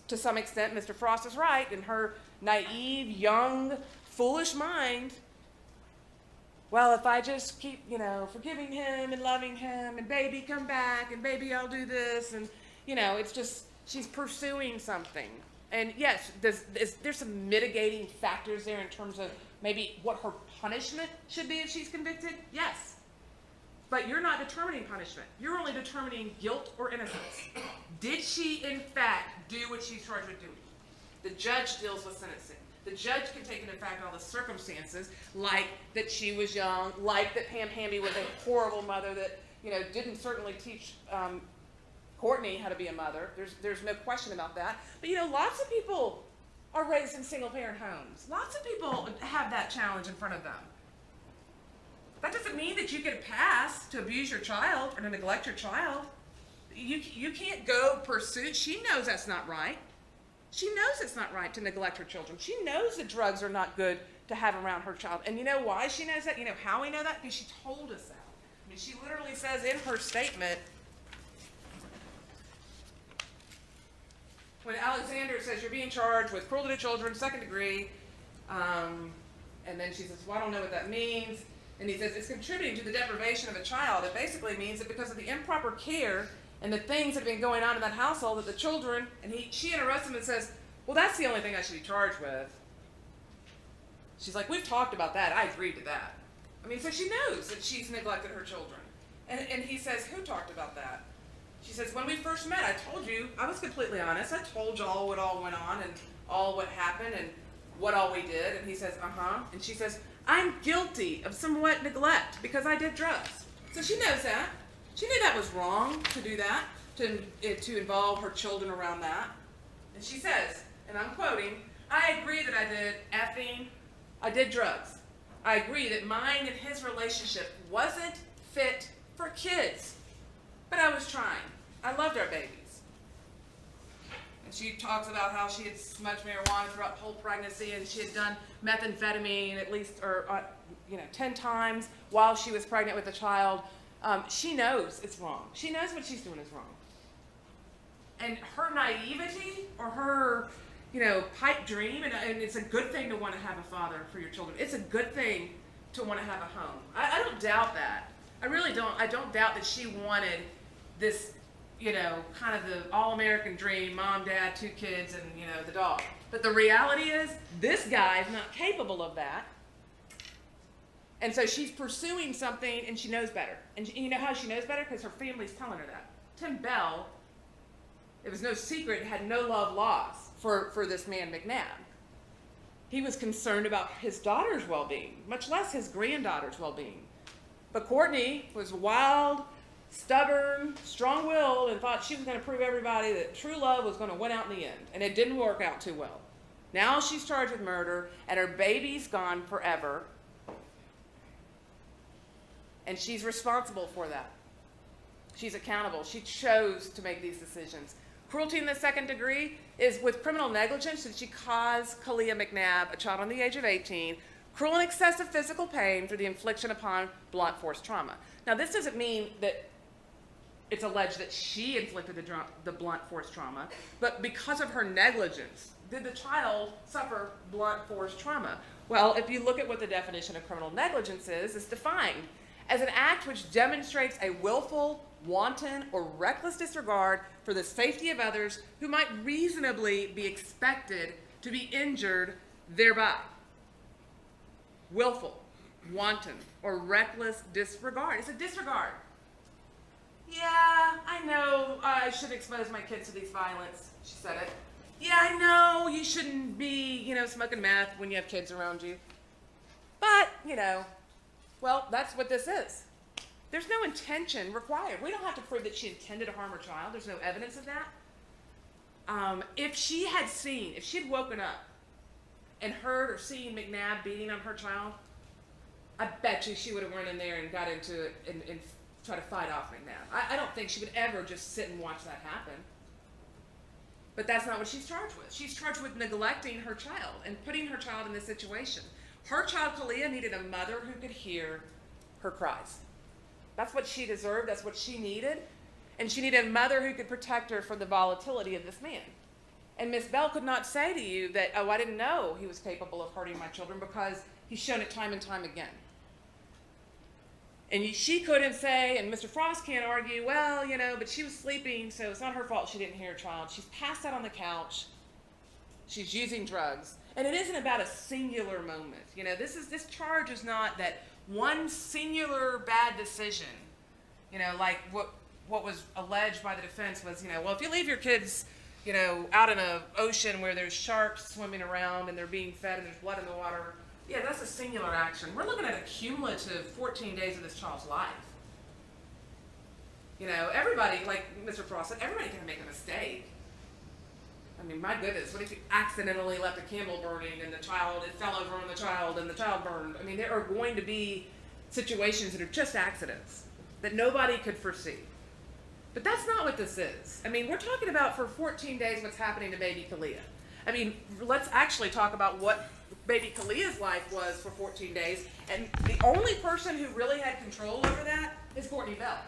to some extent, Mr. Frost is right. In her naive, young, foolish mind, well, if I just keep, you know, forgiving him and loving him, and baby, come back, and baby, I'll do this, and, you know, it's just, she's pursuing something. And yes, there's some mitigating factors there in terms of maybe what her punishment should be if she's convicted. Yes. But you're not determining punishment. You're only determining guilt or innocence. Did she, in fact, do what she's charged with doing? The judge deals with sentencing. The judge can take into fact all the circumstances, like that she was young, like that Pam Hamby was a horrible mother that, you know, didn't certainly teach Courtney how to be a mother. There's no question about that. But, you know, lots of people are raised in single-parent homes. Lots of people have that challenge in front of them. That doesn't mean that you get a pass to abuse your child or to neglect your child. You can't go pursue. She knows that's not right. She knows it's not right to neglect her children. She knows that drugs are not good to have around her child. And you know why she knows that? You know how we know that? Because she told us that. I mean, she literally says in her statement, when Alexander says you're being charged with cruelty to children, second degree, and then she says, well, I don't know what that means. And he says it's contributing to the deprivation of a child. It basically means that because of the improper care and the things that have been going on in that household, that the children, and she interrupts him and says, well, that's the only thing I should be charged with. She's like, we've talked about that. I agreed to that. I mean, so she knows that she's neglected her children. And he says, who talked about that? She says, when we first met, I told you, I was completely honest. I told you all what all went on and all what happened and what all we did. And he says, uh-huh. And she says, I'm guilty of somewhat neglect because I did drugs. So she knows that. She knew that was wrong to do that, to involve her children around that. And she says, and I'm quoting, I agree that I did drugs. I agree that mine and his relationship wasn't fit for kids. But I was trying. I loved our babies. And she talks about how she had smudged marijuana throughout the whole pregnancy, and she had done methamphetamine at least, 10 times while she was pregnant with the child. She knows it's wrong. She knows what she's doing is wrong. And her naivety or her, pipe dream, and it's a good thing to want to have a father for your children. It's a good thing to want to have a home. I don't doubt that. I really don't. I don't doubt that she wanted this, kind of the all-American dream, mom, dad, 2 kids, and, the dog. But the reality is, this guy is not capable of that. And so she's pursuing something, and she knows better. And you know how she knows better? Because her family's telling her that. Tim Bell, it was no secret, had no love lost for this man, McNabb. He was concerned about his daughter's well-being, much less his granddaughter's well-being. But Courtney was wild, stubborn, strong-willed, and thought she was going to prove everybody that true love was going to win out in the end. And it didn't work out too well. Now she's charged with murder, and her baby's gone forever. And she's responsible for that. She's accountable. She chose to make these decisions. Cruelty in the second degree is with criminal negligence that she caused 𝐂𝐤 McNabb, a child under the age of 18, cruel and excessive physical pain through the infliction upon blunt force trauma. Now, this doesn't mean that it's alleged that she inflicted the blunt force trauma, but because of her negligence, did the child suffer blunt force trauma? Well, if you look at what the definition of criminal negligence is, it's defined as an act which demonstrates a willful, wanton, or reckless disregard for the safety of others who might reasonably be expected to be injured thereby. Willful, wanton, or reckless disregard. It's a disregard. Yeah, I know I should expose my kids to these violence. She said it. Yeah, I know you shouldn't be, smoking meth when you have kids around you. But, well, that's what this is. There's no intention required. We don't have to prove that she intended to harm her child. There's no evidence of that. If she had woken up and heard or seen McNabb beating on her child, I bet you she would have run in there and got into it and try to fight off McNabb. I don't think she would ever just sit and watch that happen. But that's not what she's charged with. She's charged with neglecting her child and putting her child in this situation. Her child, 𝐂𝐤, needed a mother who could hear her cries. That's what she deserved. That's what she needed. And she needed a mother who could protect her from the volatility of this man. And Miss Bell could not say to you that, oh, I didn't know he was capable of hurting my children, because he's shown it time and time again. And she couldn't say, and Mr. Frost can't argue, well, but she was sleeping, so it's not her fault she didn't hear her child. She's passed out on the couch. She's using drugs. And it isn't about a singular moment. This charge is not that one singular bad decision, like what was alleged by the defense was, well, if you leave your kids, out in an ocean where there's sharks swimming around and they're being fed and there's blood in the water, yeah, that's a singular action. We're looking at a cumulative 14 days of this child's life. Everybody, like Mr. Frost said, everybody can make a mistake. I mean, my goodness, what if you accidentally left a candle burning and it fell over on the child and the child burned? I mean, there are going to be situations that are just accidents that nobody could foresee. But that's not what this is. I mean, we're talking about for 14 days what's happening to baby 𝐂𝐤. I mean, let's actually talk about what baby 𝐂𝐤's life was for 14 days. And the only person who really had control over that is Courtney Bell.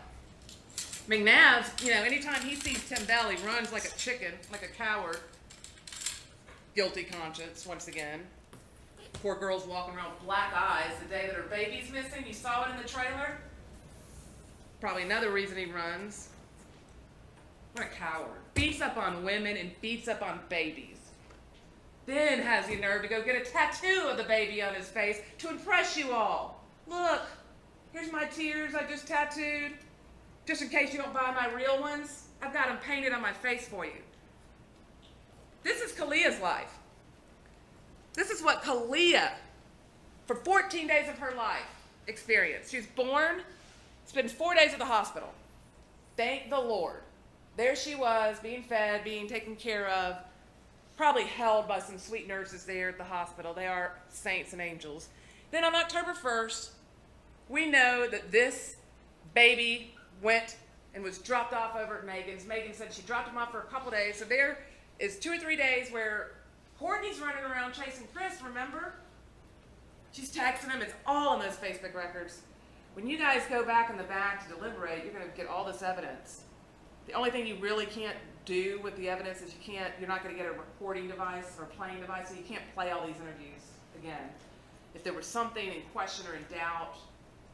McNabb's, anytime he sees Tim Bell, he runs like a chicken, like a coward. Guilty conscience, once again. Poor girl's walking around with black eyes the day that her baby's missing. You saw it in the trailer. Probably another reason he runs. What a coward. Beats up on women and beats up on babies. Then has the nerve to go get a tattoo of the baby on his face to impress you all. Look, here's my tears I just tattooed. Just in case you don't buy my real ones, I've got them painted on my face for you. This is 𝐂𝐤's life. This is what 𝐂𝐤, for 14 days of her life, experienced. She was born, spent 4 days at the hospital. Thank the Lord. There she was, being fed, being taken care of, probably held by some sweet nurses there at the hospital. They are saints and angels. Then on October 1st, we know that this baby went and was dropped off over at Megan's. Megan said she dropped him off for a couple days. So there is 2 or 3 days where Courtney's running around chasing Chris, remember? She's texting him, it's all in those Facebook records. When you guys go back in the back to deliberate, you're gonna get all this evidence. The only thing you really can't do with the evidence is you're not gonna get a recording device or playing device, so you can't play all these interviews again. If there was something in question or in doubt,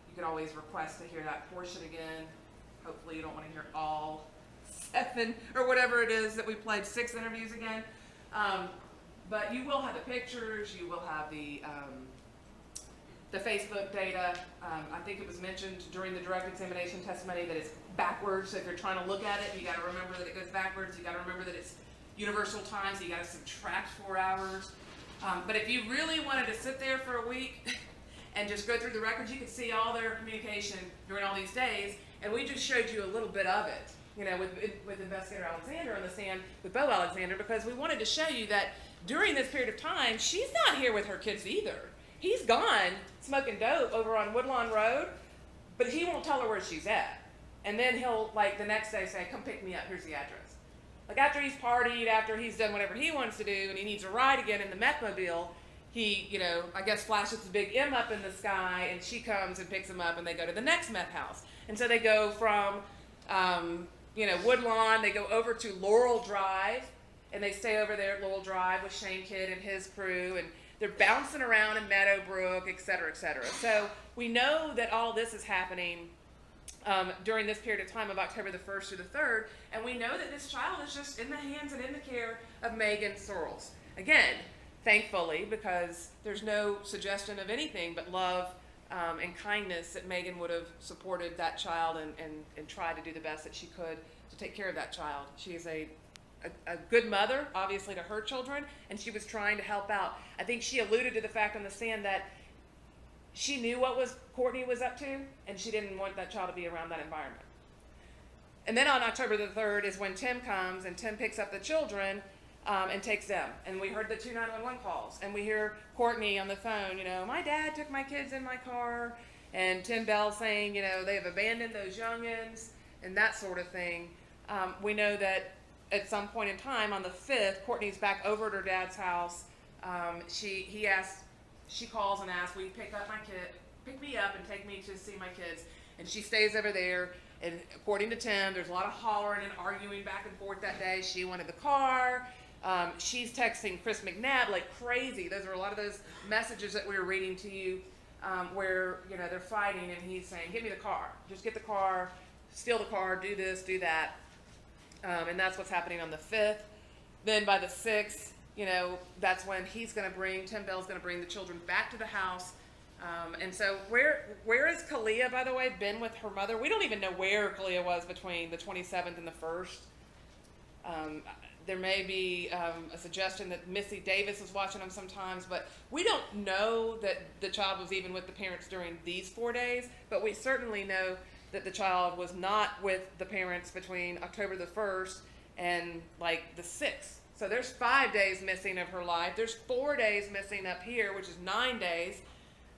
you could always request to hear that portion again. Hopefully you don't want to hear all 7 or whatever it is that we played, 6 interviews again. But you will have the pictures, you will have the Facebook data. I think it was mentioned during the direct examination testimony that it's backwards, so if you're trying to look at it, you got to remember that it goes backwards, you got to remember that it's universal time, so you got to subtract 4 hours. But if you really wanted to sit there for a week and just go through the records, you could see all their communication during all these days, and we just showed you a little bit of it, you know, with Investigator Alexander on the stand, with Bo Alexander, because we wanted to show you that during this period of time, she's not here with her kids either. He's gone smoking dope over on Woodlawn Road, but he won't tell her where she's at. And then he'll, like, the next day say, come pick me up, here's the address. Like, after he's partied, after he's done whatever he wants to do, and he needs a ride again in the meth-mobile, he, you know, I guess flashes the big M up in the sky, and she comes and picks him up, and they go to the next meth house. And so they go from, you know, Woodlawn, they go over to Laurel Drive, and they stay over there at Laurel Drive with Shane Kidd and his crew, and they're bouncing around in Meadowbrook, et cetera, et cetera. So we know that all this is happening during this period of time of October the 1st through the 3rd, and we know that this child is just in the hands and in the care of Megan Searles. Again, thankfully, because there's no suggestion of anything but love and kindness that Megan would have supported that child and tried to do the best that she could to take care of that child. She is a good mother, obviously, to her children, and she was trying to help out. I think she alluded to the fact on the stand that she knew what Courtney was up to, and she didn't want that child to be around that environment. And then on October the 3rd is when Tim comes, and Tim picks up the children and takes them. And we heard the 2 911 calls, and we hear Courtney on the phone, you know, my dad took my kids in my car, and Tim Bell saying, you know, they have abandoned those youngins, and that sort of thing. We know that at some point in time on the 5th, Courtney's back over at her dad's house. She calls and asks, will you pick me up and take me to see my kids? And she stays over there, and according to Tim, there's a lot of hollering and arguing back and forth that day. She wanted the car. She's texting Chris McNabb like crazy. Those are a lot of those messages that we were reading to you where, you know, they're fighting, and he's saying, give me the car. Just get the car, steal the car, do this, do that. And that's what's happening on the 5th. Then by the 6th, you know, that's when Tim Bell's going to bring the children back to the house. And so where has 𝐂𝐤, by the way, been with her mother? We don't even know where 𝐂𝐤 was between the 27th and the 1st. There may be a suggestion that Missy Davis was watching them sometimes, but we don't know that the child was even with the parents during these 4 days, but we certainly know that the child was not with the parents between October the 1st and like the 6th. So there's 5 days missing of her life. There's 4 days missing up here, which is 9 days.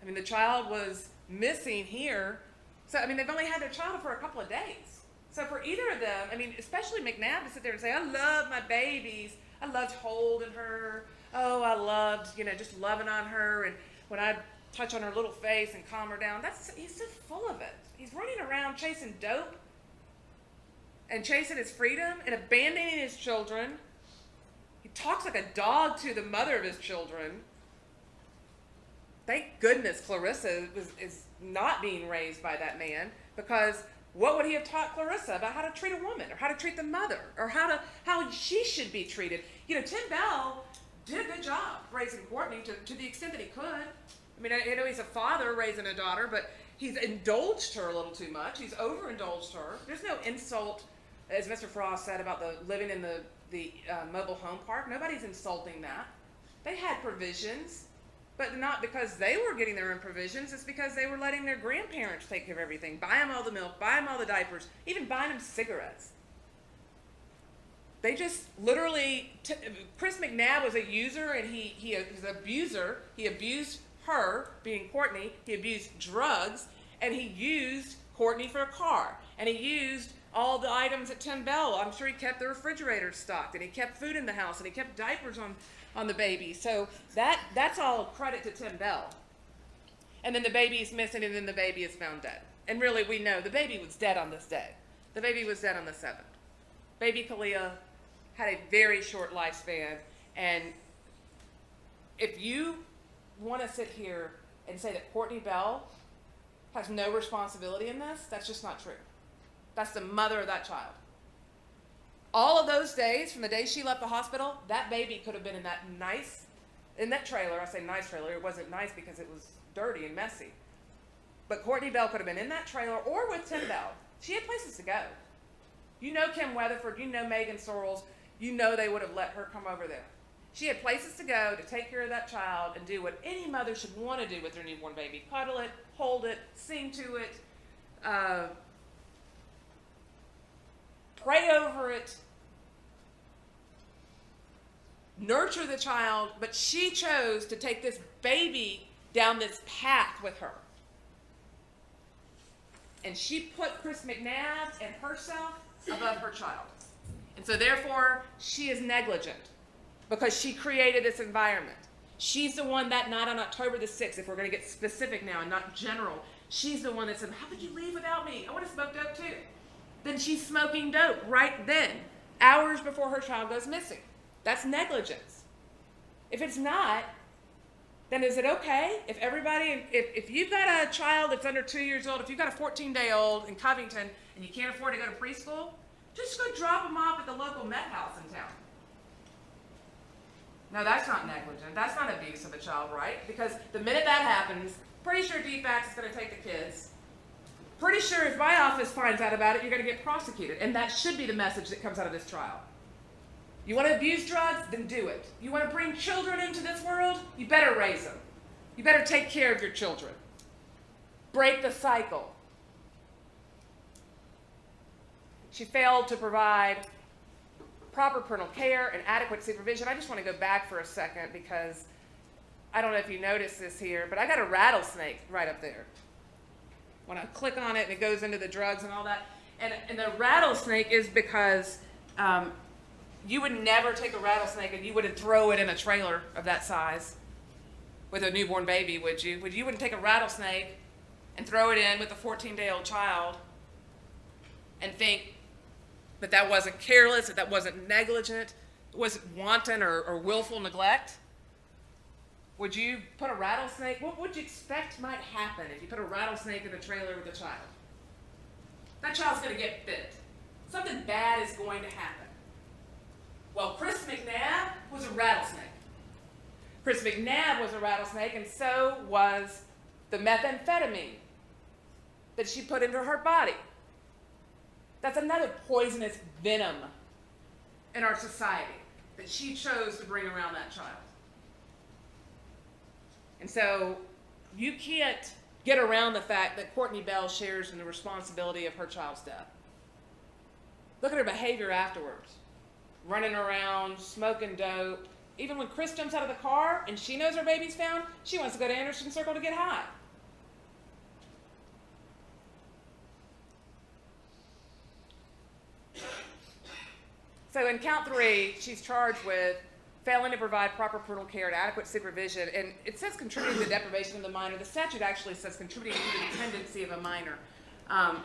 I mean, the child was missing here. So, I mean, they've only had their child for a couple of days. So for either of them, I mean, especially McNabb to sit there and say, I love my babies. I loved holding her. Oh, I loved, you know, just loving on her. And when I touch on her little face and calm her down, he's just full of it. He's running around chasing dope and chasing his freedom and abandoning his children. He talks like a dog to the mother of his children. Thank goodness Clarissa is not being raised by that man, because what would he have taught Clarissa about how to treat a woman or how to treat the mother or how she should be treated? You know, Tim Bell did a good job raising Courtney to the extent that he could. I mean, I know he's a father raising a daughter, but he's indulged her a little too much. He's overindulged her. There's no insult, as Mr. Frost said, about the living in the mobile home park. Nobody's insulting that. They had provisions, but not because they were getting their own provisions. It's because they were letting their grandparents take care of everything, buy them all the milk, buy them all the diapers, even buying them cigarettes. They just literally, Chris McNabb was a user, and he was an abuser. He abused her, being Courtney. He abused drugs, and he used Courtney for a car, and he used all the items at Tim Bell. I'm sure he kept the refrigerator stocked, and he kept food in the house, and he kept diapers on the baby. So that's all credit to Tim Bell. And then the baby is missing, and then the baby is found dead. And really, we know the baby was dead on this day. The baby was dead on the 7th. Baby 𝐬𝐿 had a very short lifespan, and if you want to sit here and say that Courtney Bell has no responsibility in this, that's just not true. That's the mother of that child. All of those days, from the day she left the hospital, that baby could have been in that trailer. I say nice trailer. It wasn't nice because it was dirty and messy. But Courtney Bell could have been in that trailer or with Tim Bell. She had places to go. You know Kim Weatherford, you know Megan Sorrells, you know they would have let her come over there. She had places to go to take care of that child and do what any mother should want to do with their newborn baby. Cuddle it, hold it, sing to it, pray over it, nurture the child, but she chose to take this baby down this path with her. And she put Chris McNabb and herself above her child. And so therefore, she is negligent because she created this environment. She's the one that night on October the 6th, if we're going to get specific now and not general, she's the one that said, how could you leave without me? I would have smoked dope too. Then she's smoking dope right then, hours before her child goes missing. That's negligence. If it's not, then is it okay if everybody, if you've got a child that's under 2 years old, if you've got a 14-day-old in Covington and you can't afford to go to preschool, just go drop them off at the local Met house in town. No, that's not negligent. That's not abuse of a child, right? Because the minute that happens, pretty sure DFACS is going to take the kids. Pretty sure if my office finds out about it, you're going to get prosecuted. And that should be the message that comes out of this trial. You want to abuse drugs? Then do it. You want to bring children into this world? You better raise them. You better take care of your children. Break the cycle. She failed to provide proper parental care and adequate supervision. I just want to go back for a second because I don't know if you noticed this here, but I got a rattlesnake right up there. When I click on it and it goes into the drugs and all that. And the rattlesnake is because you would never take a rattlesnake and you wouldn't throw it in a trailer of that size with a newborn baby, would you? You wouldn't take a rattlesnake and throw it in with a 14-day-old child and think that that wasn't careless, that wasn't negligent, it wasn't wanton or willful neglect. Would you put a rattlesnake? What would you expect might happen if you put a rattlesnake in a trailer with a child? That child's going to get bit. Something bad is going to happen. Well, Chris McNabb was a rattlesnake. Chris McNabb was a rattlesnake, and so was the methamphetamine that she put into her body. That's another poisonous venom in our society that she chose to bring around that child. And so you can't get around the fact that Courtney Bell shares in the responsibility of her child's death. Look at her behavior afterwards. Running around, smoking dope. Even when Chris jumps out of the car and she knows her baby's found, she wants to go to Anderson Circle to get high. So in count 3, she's charged with failing to provide proper parental care and adequate supervision. And it says contributing to the deprivation of the minor. The statute actually says contributing to the dependency of a minor.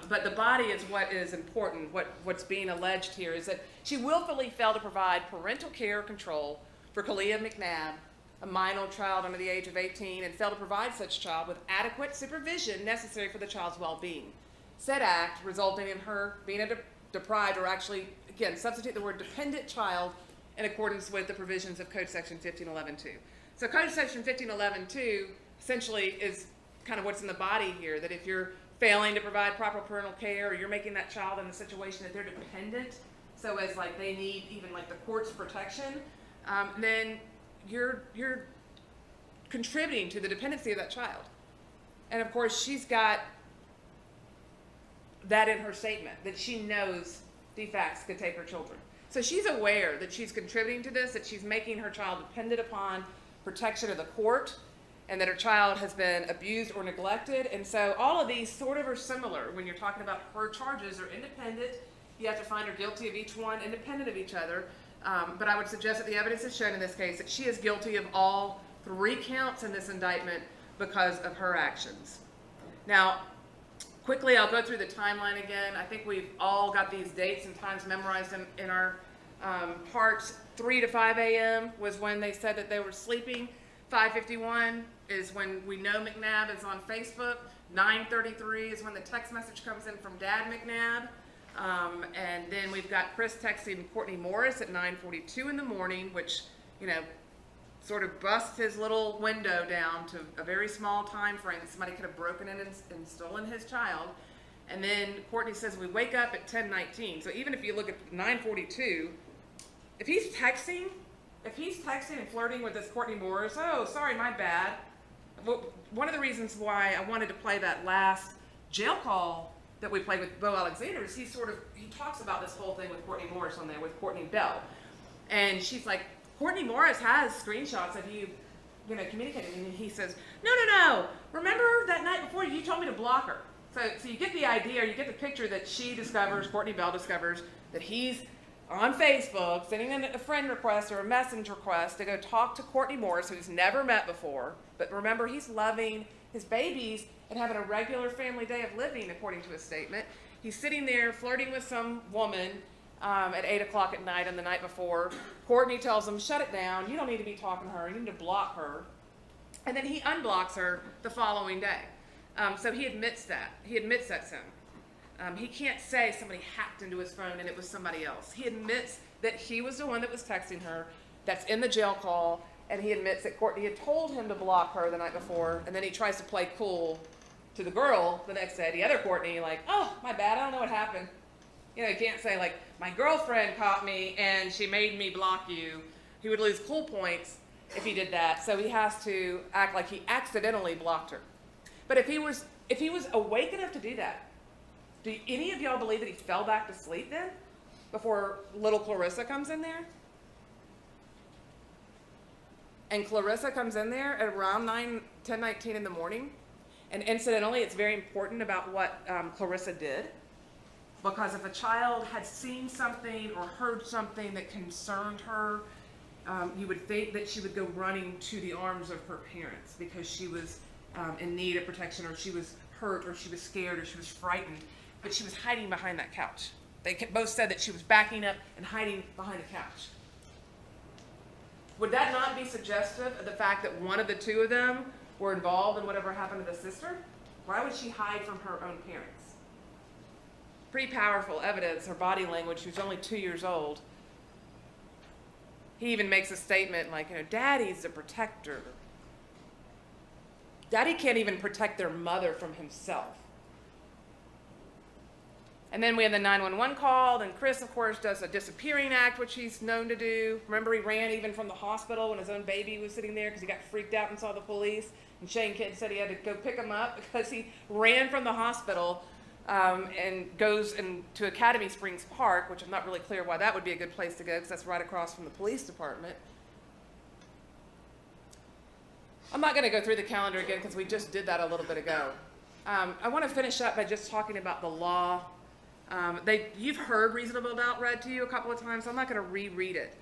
But the body is what is important. What's being alleged here is that she willfully failed to provide parental care or control for Layla McNabb, a minor child under the age of 18, and failed to provide such child with adequate supervision necessary for the child's well-being. Said act resulting in her being deprived, or actually, again, substitute the word dependent child in accordance with the provisions of Code Section 1511.2. So Code Section 1511.2 essentially is kind of what's in the body here, that if you're failing to provide proper parental care, or you're making that child in a situation that they're dependent, so as like they need even like the court's protection, then you're contributing to the dependency of that child. And of course, she's got that in her statement, that she knows DFACS could take her children. So she's aware that she's contributing to this, that she's making her child dependent upon protection of the court, and that her child has been abused or neglected. And so all of these sort of are similar when you're talking about her charges are independent. You have to find her guilty of each one, independent of each other. But I would suggest that the evidence has shown in this case that she is guilty of all 3 counts in this indictment because of her actions. Now, quickly, I'll go through the timeline again. I think we've all got these dates and times memorized in our parts. 3 to 5 a.m. was when they said that they were sleeping. 5:51 is when we know McNabb is on Facebook. 9:33 is when the text message comes in from Dad McNabb. And then we've got Chris texting Courtney Morris at 9:42 in the morning, which, you know, sort of busts his little window down to a very small time frame that somebody could have broken in and stolen his child. And then Courtney says we wake up at 10:19. So even if you look at 9:42, if he's texting and flirting with this Courtney Morris, oh, sorry, my bad. Well, one of the reasons why I wanted to play that last jail call that we played with Bo Alexander is he talks about this whole thing with Courtney Morris on there with Courtney Bell. And she's like, Courtney Morris has screenshots of you communicating. And he says, no. Remember that night before you told me to block her? So you get the idea, or you get the picture that Courtney Bell discovers that he's on Facebook sending in a friend request or a message request to go talk to Courtney Morris, who he's never met before. But remember, he's loving his babies and having a regular family day of living, according to his statement. He's sitting there flirting with some woman at 8 o'clock at night on the night before. Courtney tells him, shut it down. You don't need to be talking to her. You need to block her. And then he unblocks her the following day. So he admits that. He admits that's him. He can't say somebody hacked into his phone and it was somebody else. He admits that he was the one that was texting her. That's in the jail call. And he admits that Courtney had told him to block her the night before. And then he tries to play cool to the girl the next day, the other Courtney, like, oh, my bad, I don't know what happened. You know, he can't say, like, my girlfriend caught me and she made me block you. He would lose cool points if he did that. So he has to act like he accidentally blocked her. But if he was awake enough to do that, do any of y'all believe that he fell back to sleep then before little Clarissa comes in there? And Clarissa comes in there at around 10:19 in the morning. And incidentally, it's very important about what Clarissa did, because if a child had seen something or heard something that concerned her, you would think that she would go running to the arms of her parents because she was in need of protection, or she was hurt, or she was scared, or she was frightened. But she was hiding behind that couch. They both said that she was backing up and hiding behind the couch. Would that not be suggestive of the fact that one of the two of them were involved in whatever happened to the sister? Why would she hide from her own parents? Pretty powerful evidence, her body language. She was only 2 years old. He even makes a statement like, Daddy's a protector. Daddy can't even protect their mother from himself. And then we had the 911 call, and Chris, of course, does a disappearing act, which he's known to do. Remember, he ran even from the hospital when his own baby was sitting there because he got freaked out and saw the police. And Shane Kidd said he had to go pick him up because he ran from the hospital and goes to Academy Springs Park, which I'm not really clear why that would be a good place to go because that's right across from the police department. I'm not going to go through the calendar again because we just did that a little bit ago. I want to finish up by just talking about the law. You've heard reasonable doubt read to you a couple of times, so I'm not going to reread it.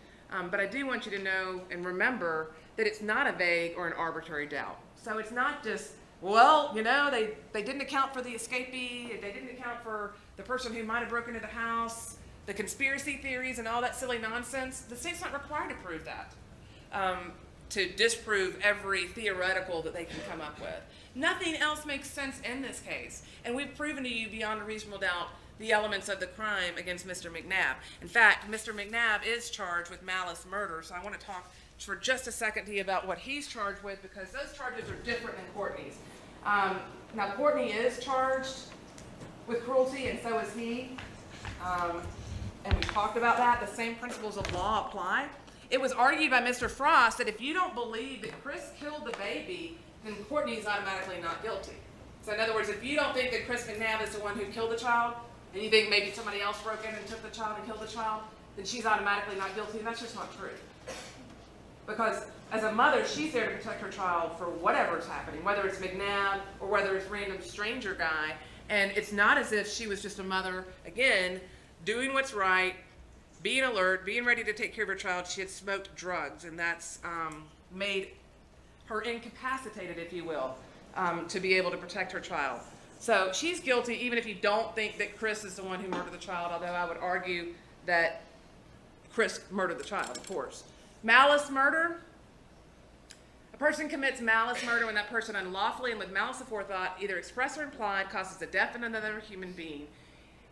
But I do want you to know and remember that it's not a vague or an arbitrary doubt. So it's not just, well, they didn't account for the escapee, they didn't account for the person who might have broken into the house, the conspiracy theories and all that silly nonsense. The state's not required to prove that, to disprove every theoretical that they can come up with. Nothing else makes sense in this case. And we've proven to you beyond a reasonable doubt the elements of the crime against Mr. McNabb. In fact, Mr. McNabb is charged with malice murder, so I want to talk for just a second to you about what he's charged with, because those charges are different than Courtney's. Now, Courtney is charged with cruelty, and so is he. And we talked about that. The same principles of law apply. It was argued by Mr. Frost that if you don't believe that Chris killed the baby, then Courtney is automatically not guilty. So in other words, if you don't think that Chris McNabb is the one who killed the child, and you think maybe somebody else broke in and took the child and killed the child, then she's automatically not guilty. And that's just not true. Because as a mother, she's there to protect her child for whatever's happening, whether it's McNabb or whether it's random stranger guy. And it's not as if she was just a mother, again, doing what's right, being alert, being ready to take care of her child. She had smoked drugs, and that's made her incapacitated, if you will, to be able to protect her child. So she's guilty, even if you don't think that Chris is the one who murdered the child, although I would argue that Chris murdered the child, of course. Malice murder. A person commits malice murder when that person unlawfully and with malice aforethought, either express or implied, causes the death of another human being.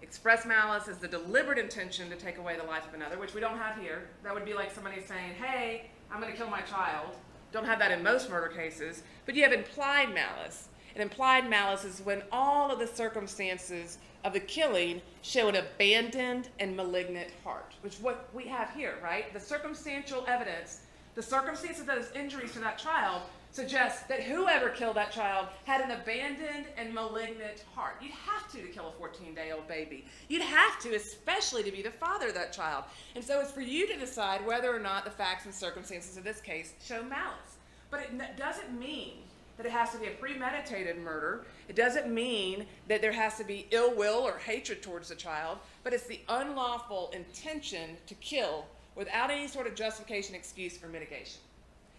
Express malice is the deliberate intention to take away the life of another, which we don't have here. That would be like somebody saying, hey, I'm going to kill my child. Don't have that in most murder cases. But you have implied malice. And implied malice is when all of the circumstances of the killing show an abandoned and malignant heart, which is what we have here, right? The circumstantial evidence, the circumstances of those injuries to that child suggests that whoever killed that child had an abandoned and malignant heart. You'd have to kill a 14-day-old baby. You'd have to, especially to be the father of that child. And so it's for you to decide whether or not the facts and circumstances of this case show malice. But it doesn't mean that it has to be a premeditated murder. It doesn't mean that there has to be ill will or hatred towards the child, but it's the unlawful intention to kill without any sort of justification, excuse, or mitigation.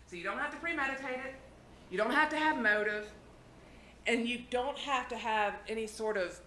So you don't have to premeditate it, you don't have to have motive, and you don't have to have any sort of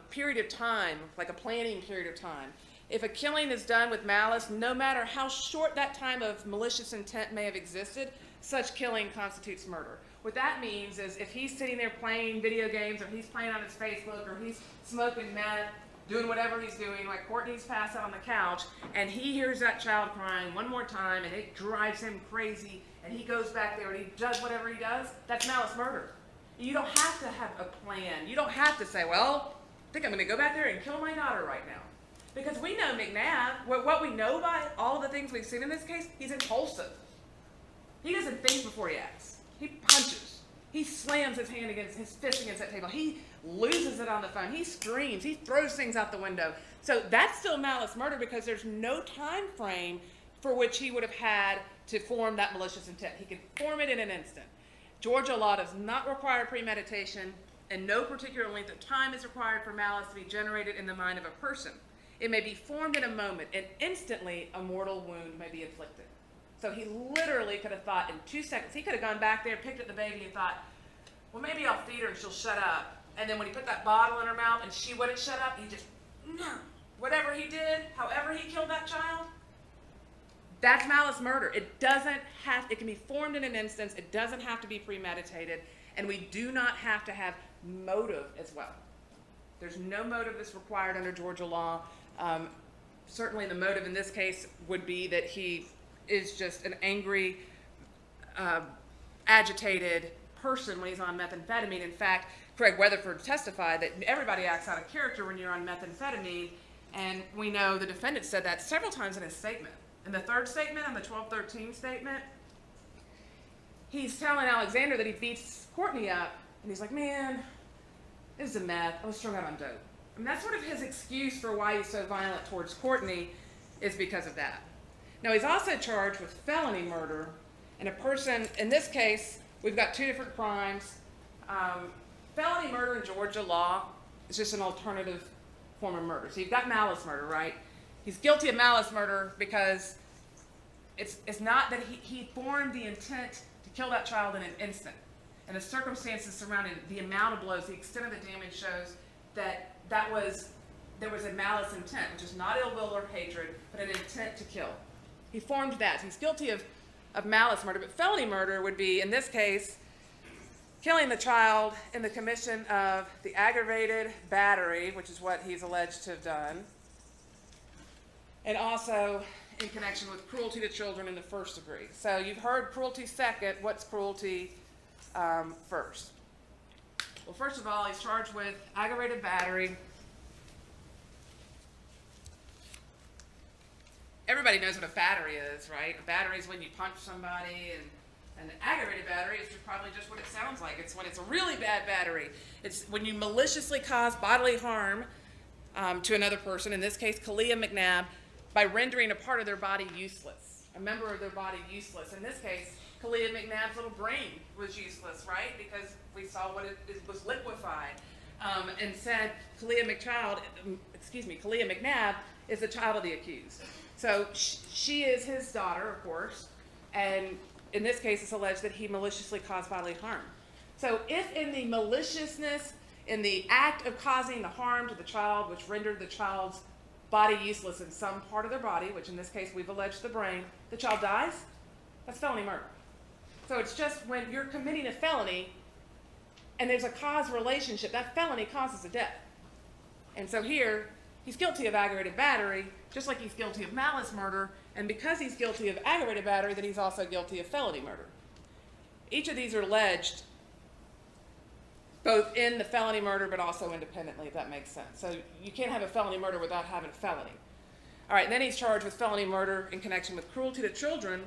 period of time, like a planning period of time. If a killing is done with malice, no matter how short that time of malicious intent may have existed, such killing constitutes murder. What that means is if he's sitting there playing video games, or he's playing on his Facebook, or he's smoking meth, doing whatever he's doing, like Courtney's passed out on the couch, and he hears that child crying one more time, and it drives him crazy, and he goes back there and he does whatever he does, that's malice murder. You don't have to have a plan. You don't have to say, well, I think I'm going to go back there and kill my daughter right now. Because we know McNabb, what we know by all of the things we've seen in this case, he's impulsive. He doesn't think before he acts. He punches. He slams his fist against that table. He loses it on the phone. He screams. He throws things out the window. So that's still malice murder because there's no time frame for which he would have had to form that malicious intent. He could form it in an instant. Georgia law does not require premeditation, and no particular length of time is required for malice to be generated in the mind of a person. It may be formed in a moment, and instantly a mortal wound may be inflicted. So he literally could have thought in 2 seconds, he could have gone back there, picked up the baby, and thought, well, maybe I'll feed her and she'll shut up. And then when he put that bottle in her mouth and she wouldn't shut up, he just, no. Whatever he did, however he killed that child, that's malice murder. It can be formed in an instance. It doesn't have to be premeditated. And we do not have to have motive as well. There's no motive that's required under Georgia law. Certainly the motive in this case would be that he is just an angry, agitated person when he's on methamphetamine. In fact, Craig Weatherford testified that everybody acts out of character when you're on methamphetamine, and we know the defendant said that several times in his statement. In the third statement, on the 1213 statement, he's telling Alexander that he beats Courtney up, and he's like, man, this is a meth. I was strung out on dope. And that's sort of his excuse for why he's so violent towards Courtney, is because of that. Now, he's also charged with felony murder, and a person, in this case, we've got two different crimes. Felony murder in Georgia law is just an alternative form of murder. So you've got malice murder, right? He's guilty of malice murder because it's not that he formed the intent to kill that child in an instant. And the circumstances surrounding the amount of blows, the extent of the damage shows that there was a malice intent, which is not ill will or hatred, but an intent to kill. He formed that. So he's guilty of malice murder, but felony murder would be, in this case, killing the child in the commission of the aggravated battery, which is what he's alleged to have done, and also in connection with cruelty to children in the first degree. So you've heard cruelty second. What's cruelty first? Well, first of all, he's charged with aggravated battery. Everybody knows what a battery is, right? A battery is when you punch somebody, and an aggravated battery is probably just what it sounds like. It's when it's a really bad battery. It's when you maliciously cause bodily harm to another person, in this case, 𝐂𝐤𝐿 McNabb, by rendering a part of their body useless. a member of their body useless. In this case, 𝐂𝐲 McNabb's little brain was useless, right? Because we saw what it was liquefied. And said 𝐂𝐲 McNabb is the child of the accused. So she is his daughter, of course, and in this case it's alleged that he maliciously caused bodily harm. So if in the maliciousness, in the act of causing the harm to the child, which rendered the child's body useless in some part of their body, which in this case we've alleged the brain, the child dies, that's felony murder. So it's just when you're committing a felony and there's a cause relationship, that felony causes a death. And so here, he's guilty of aggravated battery, just like he's guilty of malice murder, and because he's guilty of aggravated battery, then he's also guilty of felony murder. Each of these are alleged both in the felony murder but also independently, if that makes sense. So you can't have a felony murder without having a felony. All right, then he's charged with felony murder in connection with cruelty to children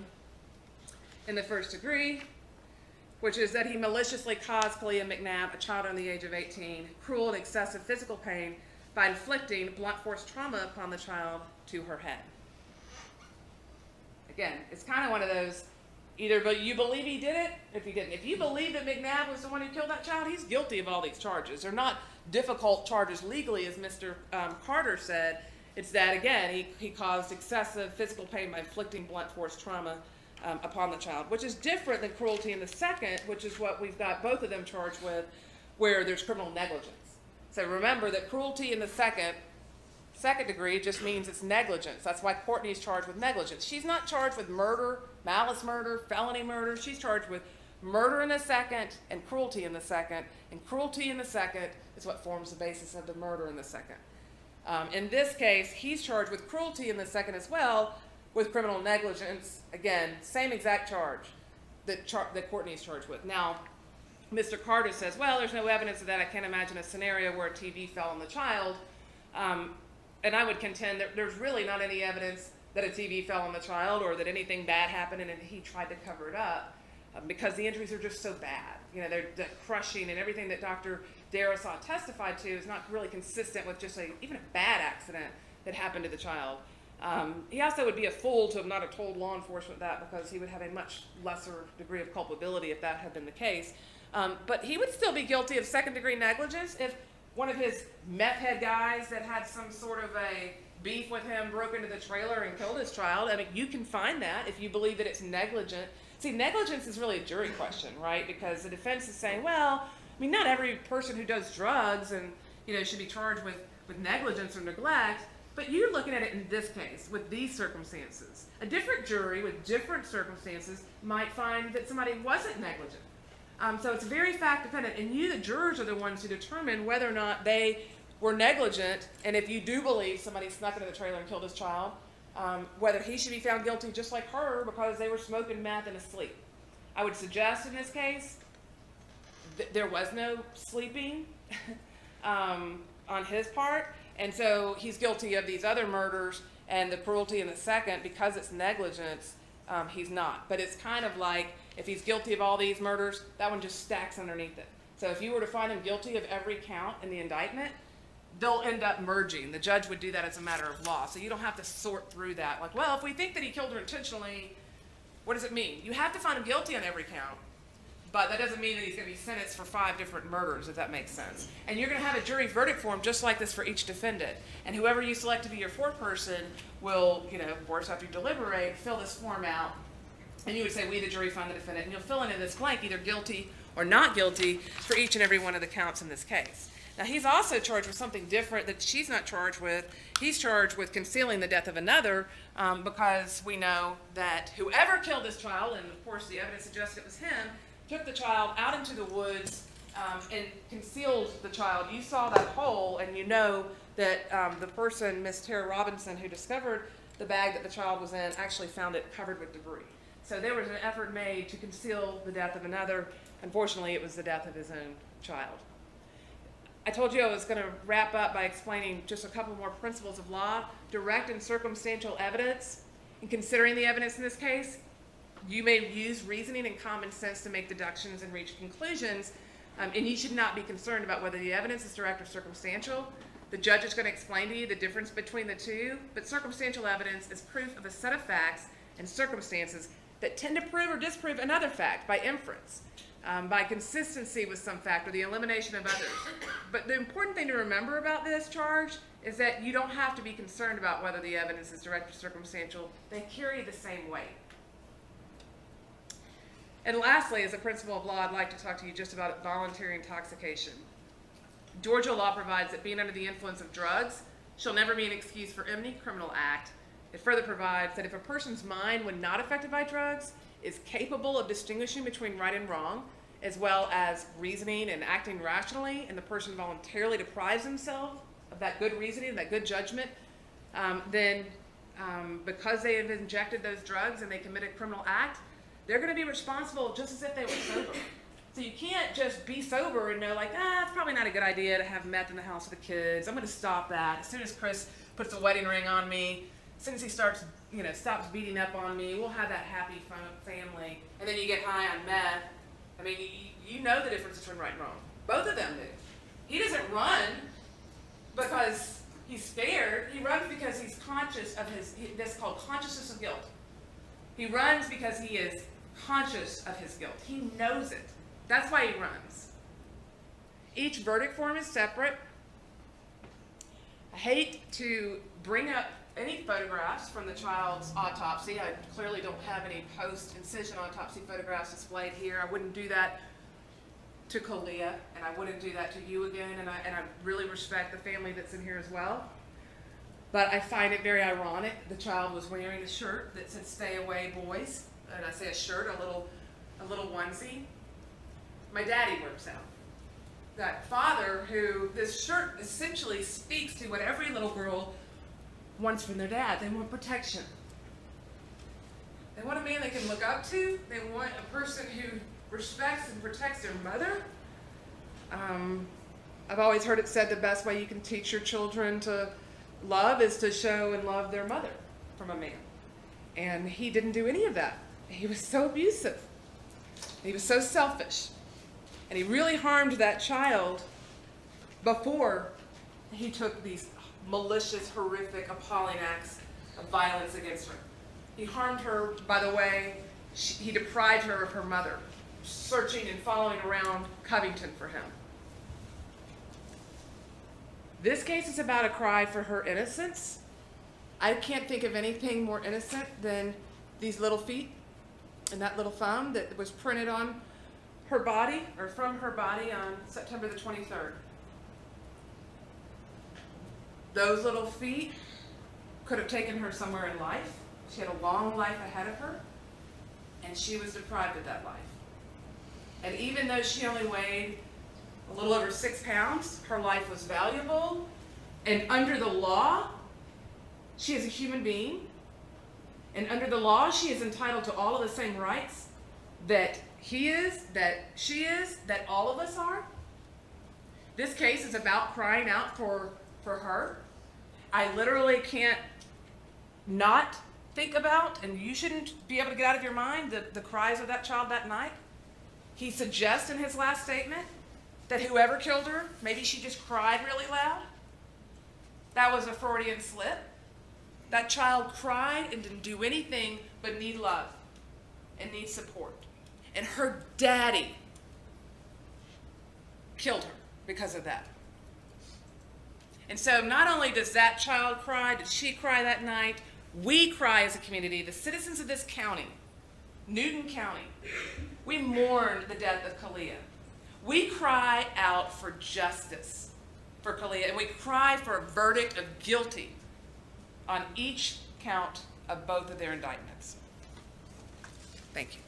in the first degree, which is that he maliciously caused 𝐂𝐲 McNabb, a child under the age of 18, cruel and excessive physical pain by inflicting blunt force trauma upon the child to her head. Again, it's kind of one of those, either but you believe he did it, if he didn't. If you believe that McNabb was the one who killed that child, he's guilty of all these charges. They're not difficult charges legally, as Mr. Carter said. It's that, again, he caused excessive physical pain by inflicting blunt force trauma upon the child, which is different than cruelty in the second, which is what we've got both of them charged with, where there's criminal negligence. So remember that cruelty in the second degree just means it's negligence. That's why Courtney's charged with negligence. She's not charged with murder, malice murder, felony murder. She's charged with murder in the second and cruelty in the second. And cruelty in the second is what forms the basis of the murder in the second. In this case, he's charged with cruelty in the second as well, with criminal negligence. Again, same exact charge that Courtney's charged with. Now, Mr. Carter says, well, there's no evidence of that. I can't imagine a scenario where a TV fell on the child. And I would contend that there's really not any evidence that a TV fell on the child or that anything bad happened and he tried to cover it up, because the injuries are just so bad. You know, they're crushing, and everything that Dr. 𝐸𝐻𝐻 testified to is not really consistent with just even a bad accident that happened to the child. He also would be a fool to have not have told law enforcement that, because he would have a much lesser degree of culpability if that had been the case. But he would still be guilty of second-degree negligence if one of his meth head guys that had some sort of a beef with him broke into the trailer and killed his child. I mean, you can find that if you believe that it's negligent. See, negligence is really a jury question, right? Because the defense is saying, well, I mean, not every person who does drugs and, should be charged with negligence or neglect. But you're looking at it in this case, with these circumstances. A different jury with different circumstances might find that somebody wasn't negligent. So it's very fact-dependent, and you, the jurors, are the ones who determine whether or not they were negligent, and if you do believe somebody snuck into the trailer and killed his child, whether he should be found guilty just like her because they were smoking meth and asleep. I would suggest in this case there was no sleeping on his part, and so he's guilty of these other murders, and the cruelty in the second, because it's negligence, he's not. But it's kind of like, if he's guilty of all these murders, that one just stacks underneath it. So if you were to find him guilty of every count in the indictment, they'll end up merging. The judge would do that as a matter of law. So you don't have to sort through that. Like, well, if we think that he killed her intentionally, what does it mean? You have to find him guilty on every count. But that doesn't mean that he's going to be sentenced for 5 different murders, if that makes sense. And you're going to have a jury verdict form just like this for each defendant. And whoever you select to be your foreperson will, of course, after you deliberate, fill this form out. And you would say, we, the jury, find the defendant. And you'll fill in this blank, either guilty or not guilty, for each and every one of the counts in this case. Now, he's also charged with something different that she's not charged with. He's charged with concealing the death of another, because we know that whoever killed this child, and of course the evidence suggests it was him, took the child out into the woods and concealed the child. You saw that hole, and you know that the person, Miss Tara Robinson, who discovered the bag that the child was in, actually found it covered with debris. So there was an effort made to conceal the death of another. Unfortunately, it was the death of his own child. I told you I was going to wrap up by explaining just a couple more principles of law. Direct and circumstantial evidence. In considering the evidence in this case, you may use reasoning and common sense to make deductions and reach conclusions, and you should not be concerned about whether the evidence is direct or circumstantial. The judge is going to explain to you the difference between the two, but circumstantial evidence is proof of a set of facts and circumstances that tend to prove or disprove another fact by inference, by consistency with some fact or the elimination of others. But the important thing to remember about this charge is that you don't have to be concerned about whether the evidence is direct or circumstantial. They carry the same weight. And lastly, as a principle of law, I'd like to talk to you just about voluntary intoxication. Georgia law provides that being under the influence of drugs shall never be an excuse for any criminal act. It further provides that if a person's mind, when not affected by drugs, is capable of distinguishing between right and wrong, as well as reasoning and acting rationally, and the person voluntarily deprives themselves of that good reasoning, that good judgment, then because they have injected those drugs and they commit a criminal act, they're going to be responsible just as if they were sober. So you can't just be sober and know, like, it's probably not a good idea to have meth in the house with the kids. I'm going to stop that. As soon as Chris puts a wedding ring on me, as soon as he starts, stops beating up on me, we'll have that happy, fun family. And then you get high on meth. I mean, you know the difference between right and wrong. Both of them do. He doesn't run because he's scared. He runs because he's conscious of that's called consciousness of guilt. He runs because he is conscious of his guilt. He knows it. That's why he runs. Each verdict form is separate. I hate to bring up any photographs from the child's autopsy. I clearly don't have any post-incision autopsy photographs displayed here. I wouldn't do that to 𝐭𝐫, and I wouldn't do that to you again, and I really respect the family that's in here as well. But I find it very ironic. The child was wearing a shirt that said "Stay away, boys," and I say a shirt, a little onesie. My daddy works out. That father who this shirt essentially speaks to what every little girl wants from their dad. They want protection. They want a man they can look up to. They want a person who respects and protects their mother. I've always heard it said the best way you can teach your children to love is to show and love their mother from a man. And he didn't do any of that. He was so abusive. He was so selfish. And he really harmed that child before he took these malicious, horrific, appalling acts of violence against her. He harmed her, by the way, he deprived her of her mother, searching and following around Covington for him. This case is about a cry for her innocence. I can't think of anything more innocent than these little feet and that little thumb that was printed on her body, or from her body, on September the 23rd. Those little feet could have taken her somewhere in life. She had a long life ahead of her, and she was deprived of that life. And even though she only weighed a little over 6 pounds, her life was valuable, and under the law, she is a human being, and under the law, she is entitled to all of the same rights that he is, that she is, that all of us are. This case is about crying out for her. I literally can't not think about, and you shouldn't be able to get out of your mind, the cries of that child that night. He suggests in his last statement that whoever killed her, maybe she just cried really loud. That was a Freudian slip. That child cried and didn't do anything but need love and need support. And her daddy killed her because of that. And so not only does that child cry, did she cry that night, we cry as a community, the citizens of this county, Newton County, we mourn the death of 𝐭𝐫. We cry out for justice for 𝐭𝐫, and we cry for a verdict of guilty on each count of both of their indictments. Thank you.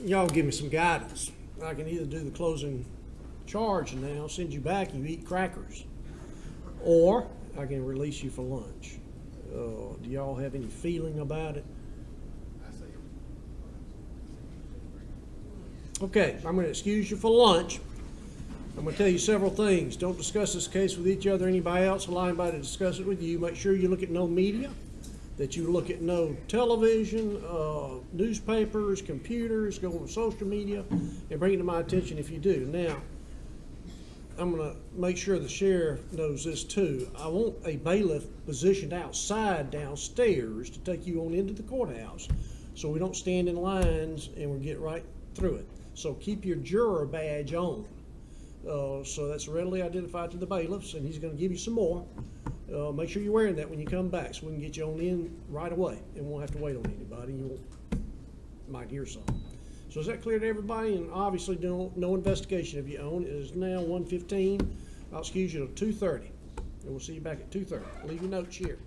Y'all give me some guidance. I can either do the closing charge now, send you back, you eat crackers, or I can release you for lunch. Do y'all have any feeling about it? Okay, I'm going to excuse you for lunch. I'm going to tell you several things. Don't discuss this case with each other, anybody else, allow anybody to discuss it with you. Make sure you look at no media, that you look at no television, newspapers, computers, go on social media, and bring it to my attention if you do. Now, I'm gonna make sure the sheriff knows this too. I want a bailiff positioned outside downstairs to take you on into the courthouse, so we don't stand in lines and we get right through it. So keep your juror badge on. So that's readily identified to the bailiffs, and he's gonna give you some more. Make sure you're wearing that when you come back, so we can get you on in right away, and won't have to wait on anybody. You might hear something. So is that clear to everybody? And obviously, no investigation of your own. It is now 1:15. I'll excuse you till 2:30, and we'll see you back at 2:30. Leave your notes here.